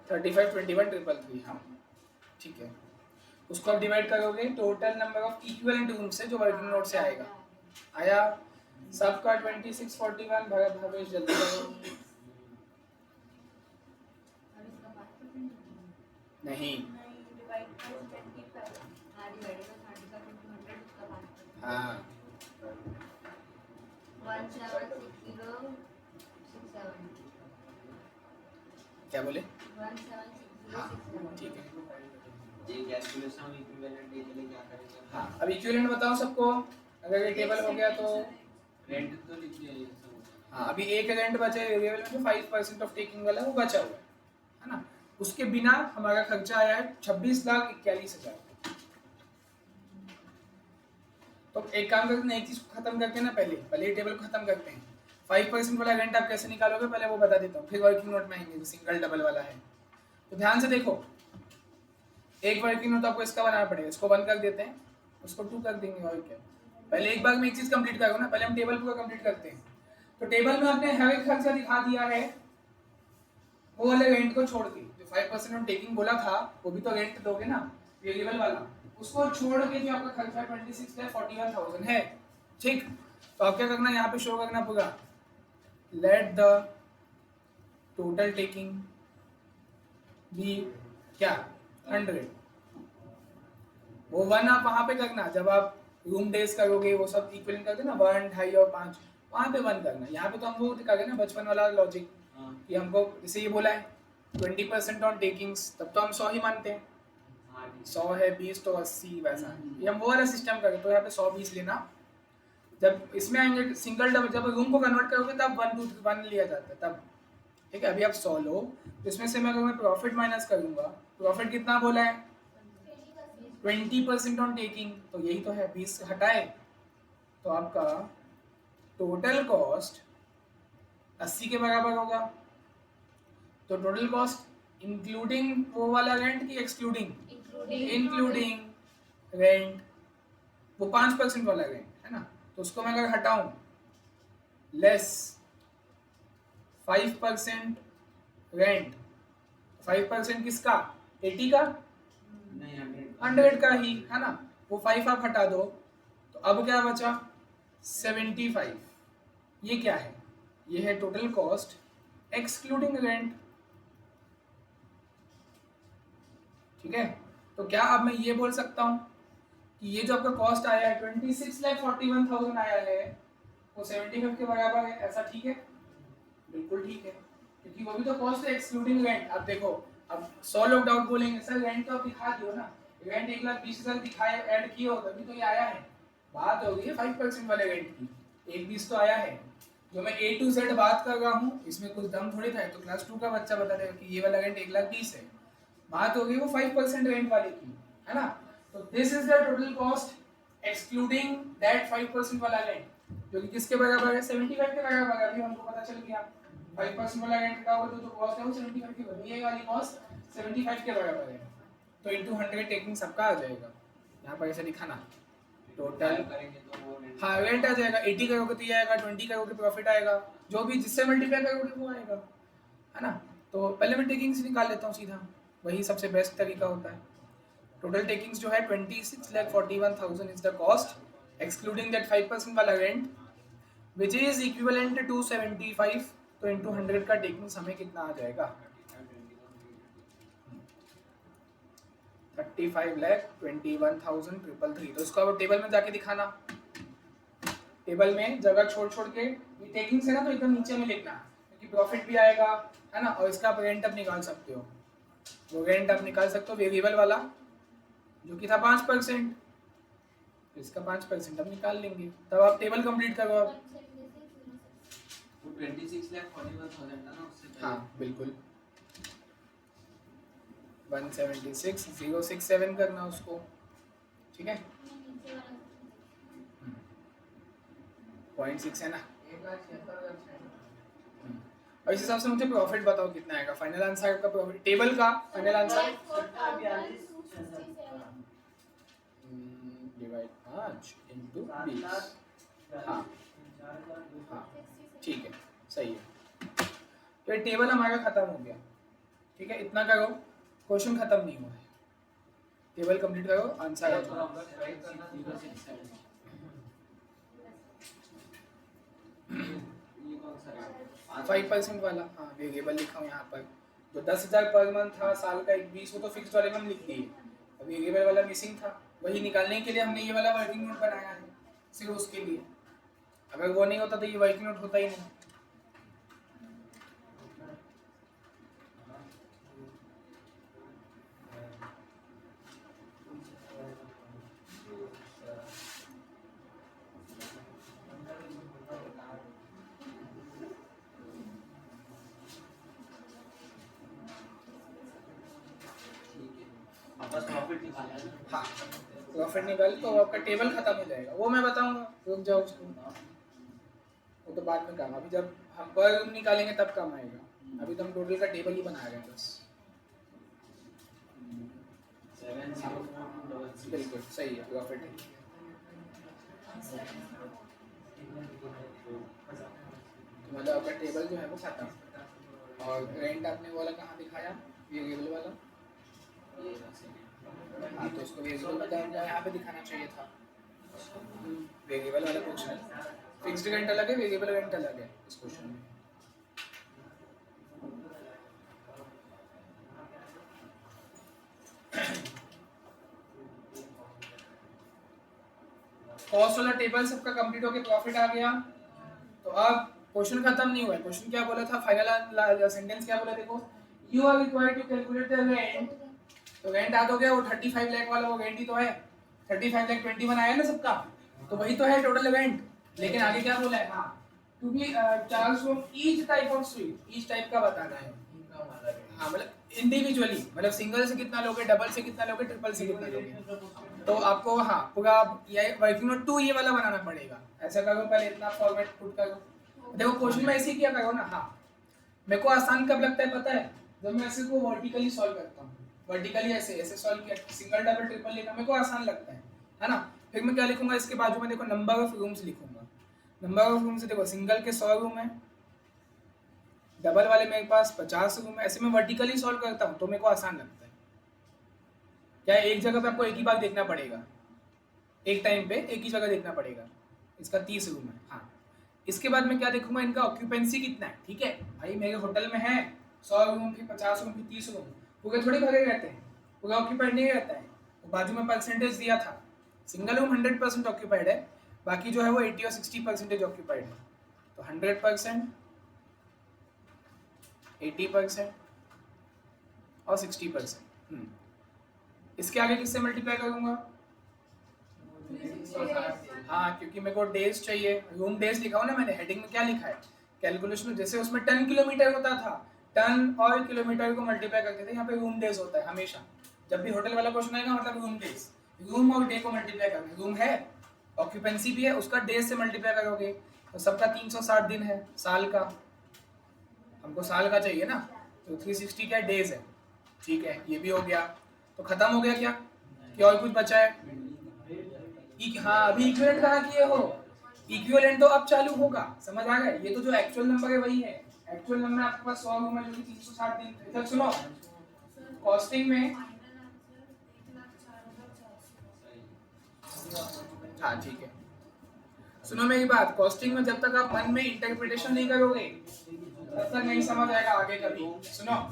35,21,333। हाँ ठीक है, उसको आप डिवाइड करोगे total number of equivalent room से जो वर्किंग नोट से आएगा। आया सबका 2641 भरत भवेश जल्दी करो। नहीं हाँ 176067 क्या बोले? 176067 हाँ ठीक है। ये कैलकुलेशन इक्विवेलेंट के लिए क्या करेंगे? हाँ अब इक्विवेलेंट बताओ सबको। अगर ये टेबल हो गया तो रेंट तो लिख दिया ये सब। हाँ अभी एक रेंट बचा है वेरिएबल में, जो 5% ऑफ टेकिंग वाला वो बचा हुआ है ना। उसके बिना हमारा खर्चा आया है 26,41,000। तो एक काम करते हैं, एक चीज खत्म करके ना पहले ये टेबल को खत्म करते हैं। 5% वाला रेंट आप कैसे निकालोगे पहले वो बता देता हूँ, फिर वर्किंग नोट में आएंगे जो सिंगल डबल वाला है। तो ध्यान से देखो, एक वर्किंग नोट आपको इसका बनाना पड़ेगा। इसको 1 कर देते हैं, उसको 2 कर देंगे और क्या। पहले एक बार में एक चीज कंप्लीट करो ना, पहले हम टेबल पूरा कंप्लीट करते हैं। तो टेबल में आपने हर एक खर्चा दिखा दिया है, वो वाले रेंट को छोड़ के। जो 5% ऑन टेकिंग बोला था वो भी तो रेंट दोगे ना, वेरिएबल वाला। उसको छोड़ के जो आपका खर्चा 26,41,000 है, ठीक। तो आप क्या करना है, यहाँ पे शो करना पूरा let the total taking be क्या 100। वो 1 आप वहां पे करना, जब आप रूम डेज करोगे वो सब इक्वल करते ना 1, 2.5 और 5, वहां पे 1 करना। यहाँ पे तो हम वो करेंगे ना बचपन वाला लॉजिक कि हमको जैसे ये बोला है 20% ऑन टेकिंग्स, तब तो हम 100 ही मानते हैं। 100 है 20 तो 80 वैसा। ये हम वो वाला सिस्टम करें तो यहाँ पे 100-20 लेना। जब इसमें आएंगे सिंगल डबल, जब रूम को कन्वर्ट करोगे तब 1 to 1 लिया जाता है तब, ठीक है। अभी आप 100 लो तो इसमें से मैं अगर मैं प्रॉफिट माइनस करूंगा, प्रॉफिट कितना बोला है 20% ऑन टेकिंग, तो यही तो है 20 हटाए तो आपका टोटल कॉस्ट 80 के बराबर होगा। तो टोटल कॉस्ट इंक्लूडिंग वो वाला रेंट की एक्सक्लूडिंग? इंक्लूडिंग रेंट, वो 5% वाला रेंट है ना। तो उसको मैं अगर हटाऊं लेस 5% रेंट, 5% किसका 80 का? नहीं 100 का ही है ना। वो 5 आप हटा दो तो अब क्या बचा 75। ये क्या है? ये है टोटल कॉस्ट एक्सक्लूडिंग रेंट। ठीक है, तो क्या अब मैं ये बोल सकता हूँ कि ये जो आपका कॉस्ट आया है 26,41,000 आया है वो 75 के बराबर है, ऐसा ठीक है? बिल्कुल ठीक है, क्योंकि वो भी तो कॉस्ट है एक्सक्लूडिंग रेंट। अब देखो, अब 100 लोग डाउट बोलेंगे सर रेंट तो आप दिखा दियो ना, रेंट 1,20,000 दिखाए ऐड किए हो तभी तो ये आया है। बात हो गई है 5% वाले रेंट की, 1,20 तो आया है। जो मैं A to Z बात कर रहा हूँ इसमें कुछ दम थोड़ी था, तो क्लास 2 का बच्चा बता देगा कि ये वाला रेंट 1,20,000 है। बात हो गई वो 5% रेंट वाले की, है ना? तो this is the total cost excluding that 5% वाला रेंट, जो कि किसके बराबर है? 75 के बराबर है। अभी हमको पता चल गया 5% वाला रेंट का होगा तो जो कॉस्ट है वो 75 के बराबर, ये वाली कॉस्ट 75 के बराबर है। तो इनटू 100 टेकिंग सबका आ जाएगा। यहाँ पर ऐसे लिखा ना टोटल, करेंगे तो वो रेंट हाँ रेंट आ जाएगा। 80 करोगे तो ये आएगा, 20 करोगे प्रॉफिट आएगा, जो भी जिससे मल्टीप्लाई करोगे वो आएगा, है ना? तो पहले मैं टेकिंग्स निकाल लेता हूँ सीधा, वही सबसे बेस्ट तरीका होता है। टोटल टेकिंग्स जो है 26,41,000 is the cost excluding that 5% वाला rent which is equivalent to 75। तो इंटू 100 का टेकिंग्स हमें कितना आ जाएगा? 35,21,333। तो इसको अब टेबल में जाके दिखाना। टेबल में जगह छोड़ छोड़ के, ये टेकिंग्स है ना तो एकदम नीचे में लिखना, क्योंकि प्रॉफिट भी आएगा, है ना? और इसका आप रेंट आप निकाल सकते हो, वो रेंट आप निकाल सकते हो वेरिएबल वाला जो कि था 5%, इसका 5% हम निकाल लेंगे। तब आप टेबल कंप्लीट करो आप। 26,41,000 था ना उससे पहले। हाँ बिल्कुल 176,067 करना उसको, ठीक है? 0.6 है ना? और इस हिसाब से मुझे प्रॉफिट बताओ कितना आएगा फाइनल आंसर आपका, प्रॉफिट टेबल का फाइनल आंसर डिवाइड 5 इंटू 20। हाँ हाँ ठीक है, सही है। तो ये टेबल हमारा खत्म हो गया, ठीक है? इतना करो, क्वेश्चन खत्म नहीं हुआ है, टेबल कंप्लीट करो, आंसर आ जाएगा। 5% वाला, हाँ वेरिएबल लिखा हूँ यहाँ पर। जो 10,000 पर मंथ था साल का 1,20 वो तो फिक्स वाले में हम लिख दिए, अब वेरिएबल वाला मिसिंग था, वही निकालने के लिए हमने ये वाला वर्किंग नोट बनाया है सिर्फ उसके लिए। अगर वो नहीं होता तो ये वर्किंग नोट होता ही नहीं। बस प्रॉफिट निकालना है। हाँ प्रॉफिट निकाल तो आपका टेबल खत्म हो जाएगा, वो मैं बताऊंगा, रुक जाओ उसको, वो तो बाद में काम, अभी जब हम पर निकालेंगे तब काम आएगा। अभी तो हम टोटल का टेबल ही बना रहे हैं बस। 7,046 बिल्कुल सही है, प्रॉफिट है। मतलब आपका टेबल जो है वो खत्म। और रेंट आपने वाला कहाँ दिखाया? वेरिएबल वाला, हाँ तो उसको वेरिएबल बताया, यहाँ पे दिखाना चाहिए था। वेरिएबल वाला क्वेश्चन, फिक्स्ड रेंट अलग है, वेरिएबल रेंट अलग है इस क्वेश्चन में। कॉस्ट वाला टेबल सबका कंप्लीट हो गया, प्रॉफिट आ गया। तो अब क्वेश्चन खत्म नहीं हुआ है। क्वेश्चन क्या बोला था? फाइनल सेंटेंस क्या बोला? देखो, you are required to calculate the rent. तो रेंट आ तो गया, वो 35 लाख वाला वो रेंट ही तो है, 35 लाख 21 आया ना सबका, तो वही तो है टोटल रेंट। लेकिन आगे क्या बोला है? हाँ to be charge from each type of suite, each type का बताना है। हाँ मतलब इंडिविजुअली, मतलब सिंगल से कितना लोगे, डबल से कितना लोगे, ट्रिपल से कितना लोगे। तो आपको हाँ पूरा ये वर्किंग नोट 2 ये वाला बनाना पड़ेगा। ऐसा करो, पहले इतना फॉर्मेट पुट करो। देखो क्वेश्चन में ऐसे ही किया करो ना। हाँ मेरे को आसान कब लगता है पता है? जब मैं ऐसे को वर्टिकली सॉल्व करता हूँ, वर्टिकली ऐसे ऐसे सॉल्व किया, सिंगल डबल ट्रिपल लेना मेरे को आसान लगता है ना? फिर मैं क्या लिखूंगा इसके बाजू में? देखो नंबर ऑफ रूम्स लिखूंगा। नंबर ऑफ रूम्स, देखो सिंगल के 100 रूम है, डबल वाले मेरे पास 50 रूम है। ऐसे में वर्टिकली सॉल्व करता हूँ तो मेरे को आसान लगता है। क्या एक जगह पे आपको एक ही बात देखना पड़ेगा, एक टाइम पे एक ही जगह देखना पड़ेगा। इसका 30 रूम है। हाँ, इसके बाद मैं क्या देखूंगा, इनका ऑक्यूपेंसी कितना है। ठीक है भाई, मेरे होटल में है 100 रूम की, 50 रूम की, 30 रूम, पूरे थोड़ी भरे रहते हैं, पूरा ऑक्यूपाइड नहीं रहता है। वो बाजू में परसेंटेज दिया था, सिंगल रूम 100% ऑक्यूपाइड है, बाकी जो है वो 80 और 60% ऑक्यूपाइड है। तो 100%, 80% और 60%। इसके आगे किससे मल्टीप्लाई करूंगा? हाँ, क्योंकि मेरे को डेज चाहिए, रूम डेज लिखा हो ना मैंने, हेडिंग में क्या लिखा है कैलकुलेशन में, जैसे उसमें 10 किलोमीटर होता था, टन और किलोमीटर को मल्टीप्लाई करते थे, यहाँ पे रूम डेज होता है हमेशा। जब भी होटल वाला क्वेश्चन आएगा मतलब रूम डेज, रूम और डे को मल्टीप्लाई करोगे, रूम है ऑक्यूपेंसी भी है, उसका डेज से मल्टीप्लाई करोगे, तो सबका 360 दिन है साल का, हमको साल का चाहिए ना, तो 360 क्या डेज है। ठीक है, ये भी हो गया। तो खत्म हो गया क्या, कि और कुछ बचा है? हाँ, अभी इक्विवेलेंट कहाँ किए हो? इक्विवेलेंट तो अब चालू होगा, समझ आ गया? ये तो जो एक्चुअल नंबर है वही है, एक्चुअल नंबर आपके पास 100 रूम है जो कि 360 दिन। इधर सुनो, कॉस्टिंग में, हाँ ठीक है, सुनो मेरी बात, कॉस्टिंग में जब तक आप मन में इंटरप्रिटेशन नहीं करोगे तब तक नहीं समझ आएगा आगे कभी। सुनो,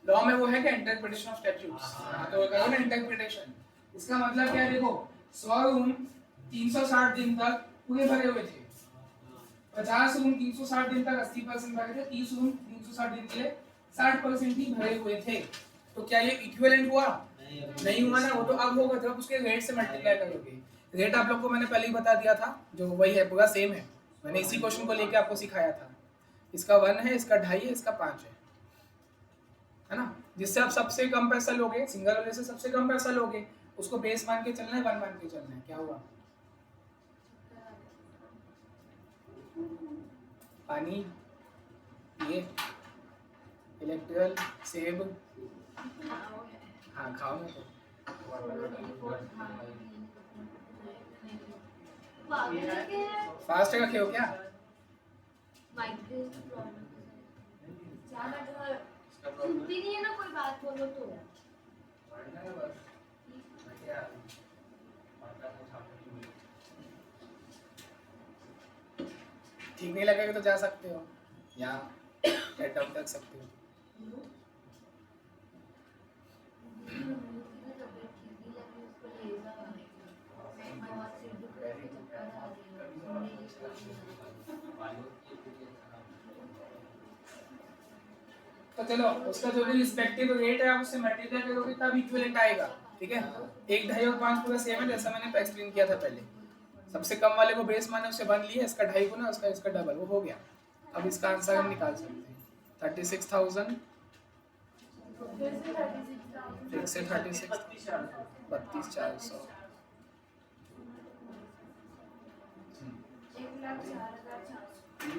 लॉ में वो है कि इंटरप्रिटेशन ऑफ स्टैट्यूट्स, तो करो ना इंटरप्रिटेशन। इसका मतलब क्या है, देखो 100 रूम 360 दिन तक पूरे भरे हुए थे, 50 रूम 360 दिन तक 80% भरे थे, 30 रूम 360 दिन के लिए 60% ही भरे हुए थे। तो क्या ये इक्विवेलेंट हुआ? नहीं हुआ ना, वो तो अब होगा जब उसके रेट से मल्टीप्लाई करोगे। रेट आप लोग को मैंने पहले ही बता दिया था, जो वही है, पूरा सेम है, मैंने इसी क्वेश्चन को लेके आपको सिखाया था। इसका 1 है, इसका 2.5 है, इसका 5 है ना। जिससे आप सबसे कम पैसा लोगे, सिंगल वाले से सबसे कम पैसा लोगे, उसको बेस मान के चलना है, 1 मान के चलना है। क्या हुआ? पानी, ये इलेक्ट्रिकल, सेब, हाँ खाओ ना तो। फास्ट रखे हो क्या? सुनती नहीं है ना, कोई बात बोलो तो। ठीक नहीं लगेगा तो जा सकते हो, या हेड डाउन कर सकते हो। तो चलो, उसका जो भी रिस्पेक्टिव रेट है आप उससे मल्टीप्लाई करोगे तब इक्विवेलेंट आएगा। ठीक है, 1, 2.5 और 5 पूरा सेम है, जैसा मैंने एक्सप्लेन किया था पहले। सबसे कम वाले को बेस माने, उससे 1 लिया, इसका 2.5 गुना, उसका इसका डबल, वो हो गया। अब इसका आंसर हम निकाल सकते हैं 36,000, फिर से 36, 32,400,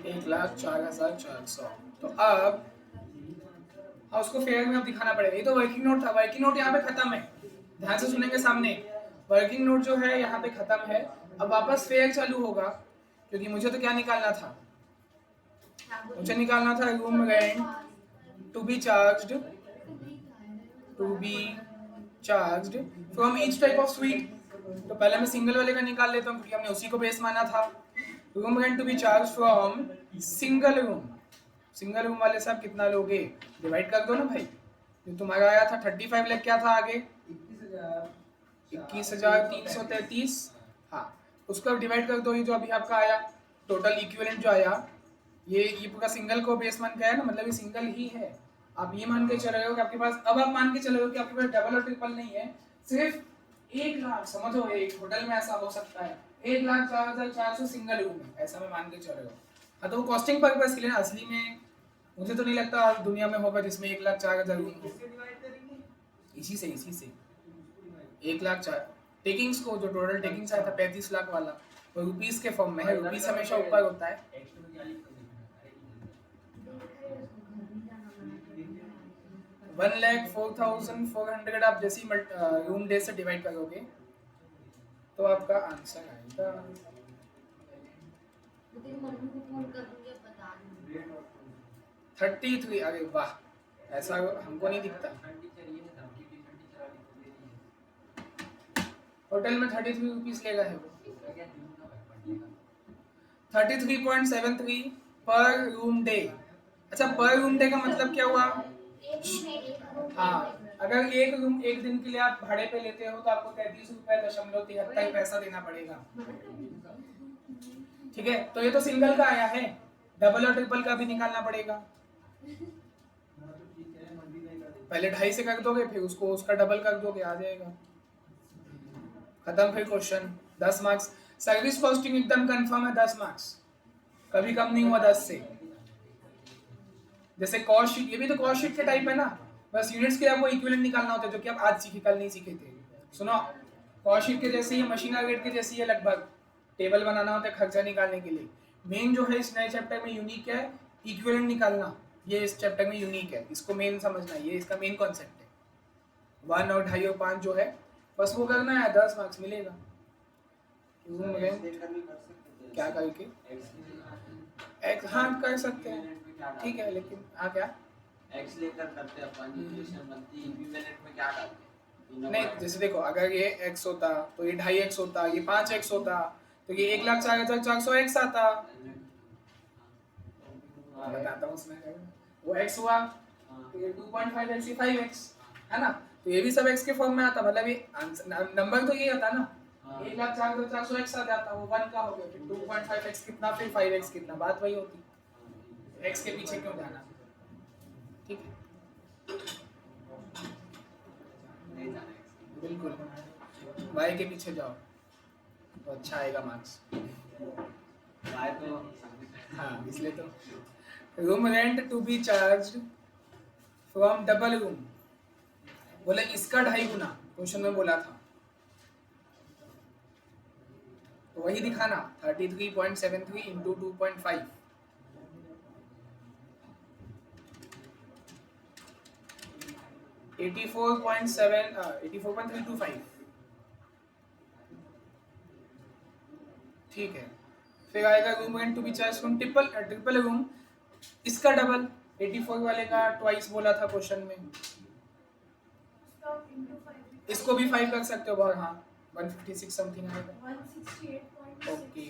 1,04,400। तो अब हाँ, उसको फेयर में अब दिखाना पड़ेगा। ये तो वर्किंग नोट था, वर्किंग नोट यहाँ पे खत्म है, ध्यान से सुनेंगे सामने। वर्किंग नोट जो है यहाँ पे खत्म है, अब वापस फेयर चालू होगा, क्योंकि मुझे तो क्या निकालना था, मुझे निकालना था room rent to be charged from each type of suite. तो पहले मैं सिंगल वाले का निकाल लेता हूँ, क्योंकि हमने उसी को बेस माना था। Room rent to be charge from single room, single room वाले से आप कितना लोगे, डिवाइड कर दो ना भाई। जो तुम्हारा आया था 35 लाख, क्या था आगे 21,333, हाँ उसको डिवाइड कर दो। ये जो अभी आपका आया टोटल इक्विवेलेंट जो आया, ये पूरा सिंगल को बेस मान के आया ना, मतलब ये सिंगल ही है। आप ये मान के चल रहे हो कि आपके पास, अब आप मान के चल रहे हो कि आपके पास डबल और ट्रिपल नहीं है, सिर्फ 1 लाख, समझो एक होटल में ऐसा हो सकता है, 1,04,400 सिंगल रूम है, ऐसा मैं मान के चल रहे हो। हाँ, तो वो कॉस्टिंग पर्पस के लिए, असली में मुझे तो नहीं लगता दुनिया में होगा जिसमें 1,04,000 रूम हो। इसी से 1,04,000 टेकिंग्स को, जो टोटल टेकिंग्स आया था 35 लाख वाला, वो रुपीस के फॉर्म में है, रुपीस हमेशा ऊपर होता है। 1,04,400 आप जैसे ही रूम डे से डिवाइड करोगे तो आपका आंसर आएगा 33। अरे वाह, ऐसा हमको नहीं दिखता। होटल में 33 रुपीज लेगा है वो, इसका क्या दिन का पड़ने का 33.73 पर रूम डे। अच्छा पर रूम डे का मतलब क्या हुआ? हाँ, अगर एक रूम एक दिन के लिए आप भाड़े पे लेते हो तो आपको 33.73 पैसा देना पड़ेगा। ठीक है, तो ये तो सिंगल का आया है, डबल और ट्रिपल का भी निकालना पड़ेगा। पहले 2.5 से कर दोगे, फिर उसको उसका डबल कर दोगे, आ जाएगा, खत्म फिर क्वेश्चन। 10 मार्क्स। सर्विस कॉस्टिंग एकदम कंफर्म है 10 मार्क्स, कभी कम नहीं हुआ 10 से। जैसे कॉस्ट शीट, ये भी तो कॉस्ट शीट के टाइप है ना, बस यूनिट्स के आपको इक्विवेलेंट निकालना होता है, जो कि आप आज सीखे कल नहीं सीखे थे। सुनो, कॉस्ट शीट के जैसे ही, मशीन रेट के जैसी है लगभग, टेबल बनाना होता है खर्चा निकालने के लिए। मेन जो है इस नए चैप्टर में यूनिक है इक्विवेलेंट निकालना, ये इस चैप्टर में यूनिक है, इसको मेन समझना, ये इसका मेन कॉन्सेप्ट है। 1 और 2.5 और 5 जो है बस वो करना है, 10 मार्क्स मिलेगा। क्या करके एक्स, हाँ कर सकते हैं, ठीक है, लेकिन हाँ क्या एक्स लेकर करते हैं अपन, इक्वेशन बनती है, इक्विवेलेंट में क्या डालते हैं? नहीं, जैसे देखो अगर ये x होता तो ये 2.5x होता, ये 5x होता तो ये 1,04,400 x आता। बताता हूँ उसमें वो x हुआ तो ये 2.5x ये 5x है ना, तो ये भी सब x के फॉर्म में आता, मतलब ये नंबर तो ये होता ना, 1,04,400 x आ जाता, वो 1 का हो गया, फिर 2.5x कितना, फिर 5x कितना, बात वही होती, x के पीछे क्यों जाना। ठीक है, नहीं जाना है। बिल्कुल, y के पीछे जाओ तो अच्छा आएगा मार्क्स। आए तो हाँ, इसलिए तो room rent to be charged from double room, बोले इसका 2.5 गुना, क्वेश्चन में बोला था, तो वही दिखाना 33.73 इंटू 2.5, uh, 84.325। ठीक है, फिर आएगा room rent to be charge from triple room, इसका डबल 84 वाले का ट्वाइस बोला था क्वेश्चन में, इसको भी 5 कर सकते हो बहुत, हाँ 156 समथिंग आएगा। 168.6 okay,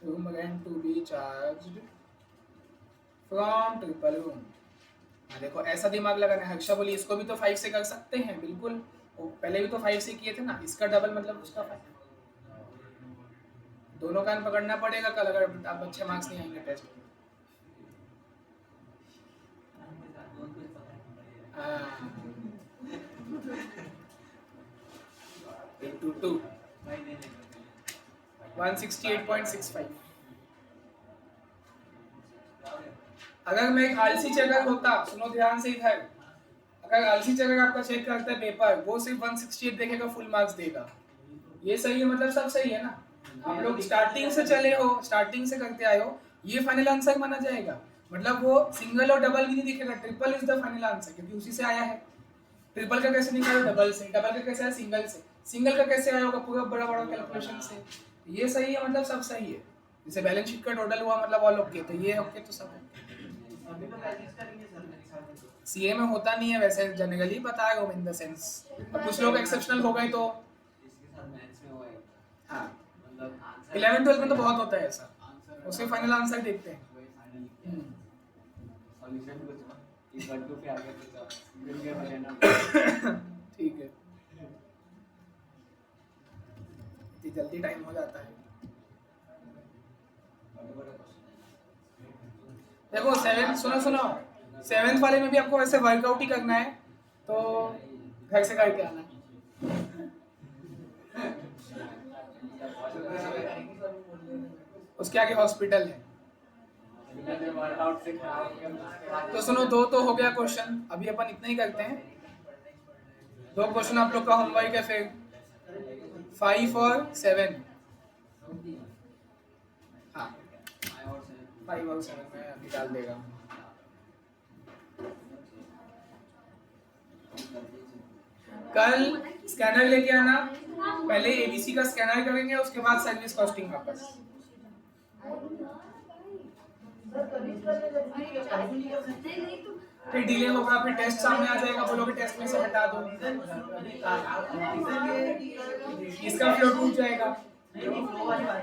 room rent to be charged from triple room. देखो ऐसा दिमाग लगाना है, हर्षा बोली इसको भी तो 5 से कर सकते हैं, बिल्कुल, वो पहले भी तो 5 से किए थे ना, इसका डबल मतलब उसका 5, दोनों कान पकड़ना पड़ेगा कल अगर आप अच्छे मार्क्स नहीं आएंगे टेस्ट में। हाँ 822 168.65। अगर मैं एक आलसी चेकर होता, सुनो ध्यान से इधर, अगर आलसी चेकर आपका चेक करता है पेपर, वो सिर्फ 168 देखेगा, फुल मार्क्स देगा, ये सही है, मतलब सब सही है ना। आप लोग स्टार्टिंग से चले हो, स्टार्टिंग से करते आए हो, ये फाइनल आंसर माना जाएगा, मतलब वो सिंगल और डबल भी नहीं दिखेगा, triple is the final answer, क्योंकि उसी से आया है। ट्रिपल का कैसे निकालो, डबल से, डबल का कैसे आया, सिंगल से, सिंगल का कैसे आया होगा, पूरा बड़ा बड़ा कैलकुलेशन से, ये सही है, मतलब सब सही है। जैसे बैलेंस शीट का टोटल हुआ मतलब ऑल ओके, तो ये ओके तो सब अभी तो प्रैक्टिस करेंगे सर मेरे ख्याल से। सीए में होता नहीं है वैसे, जनरली बता रहा हूँ इन द सेंस, कुछ लोग एक्सेप्शनल हो गए तो इसके साथ मैथ्स में हुआ है, हाँ, मतलब आंसर 11-12 में तो बहुत होता है ऐसा, आंसर उसके फाइनल आंसर देखते हैं। वही फाइनल लिख के सॉल्यूशन कुछ इस वर्ड पे आगे कुछ मिल गया बनेना। ठीक है, इतनी जल्दी टाइम हो जाता है। देखो 7 सुनो 7th वाले में भी आपको वैसे वर्कआउट ही करना है, तो घर से करके आना है। उसके आगे हॉस्पिटल है, वर्कआउट से खराब हो गया। तो सुनो 2 तो हो गया क्वेश्चन, अभी अपन इतना ही करते हैं, 2 क्वेश्चन आप लोग का होमवर्क है, फिर 5 और 7, हाँ 5 और 7 में अभी डाल देगा। कल स्कैनर लेके आना, पहले एबीसी का स्कैनर करेंगे, उसके बाद सर्विस कॉस्टिंग वापस। सर कभी कर ले, जब नहीं कर सकते। फिर डिले होगा, फिर टेस्ट सामने आ जाएगा, बोलोगे टेस्ट में से हटा दो, रीजन मैंने कहा रीजन ये है कि इसका फ्लो टूट जाएगा। नहीं फ्लो वाली बात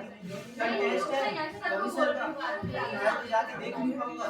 नहीं, टेस्ट है, कभी सर का मैं तो जाके देख नहीं पाऊंगा।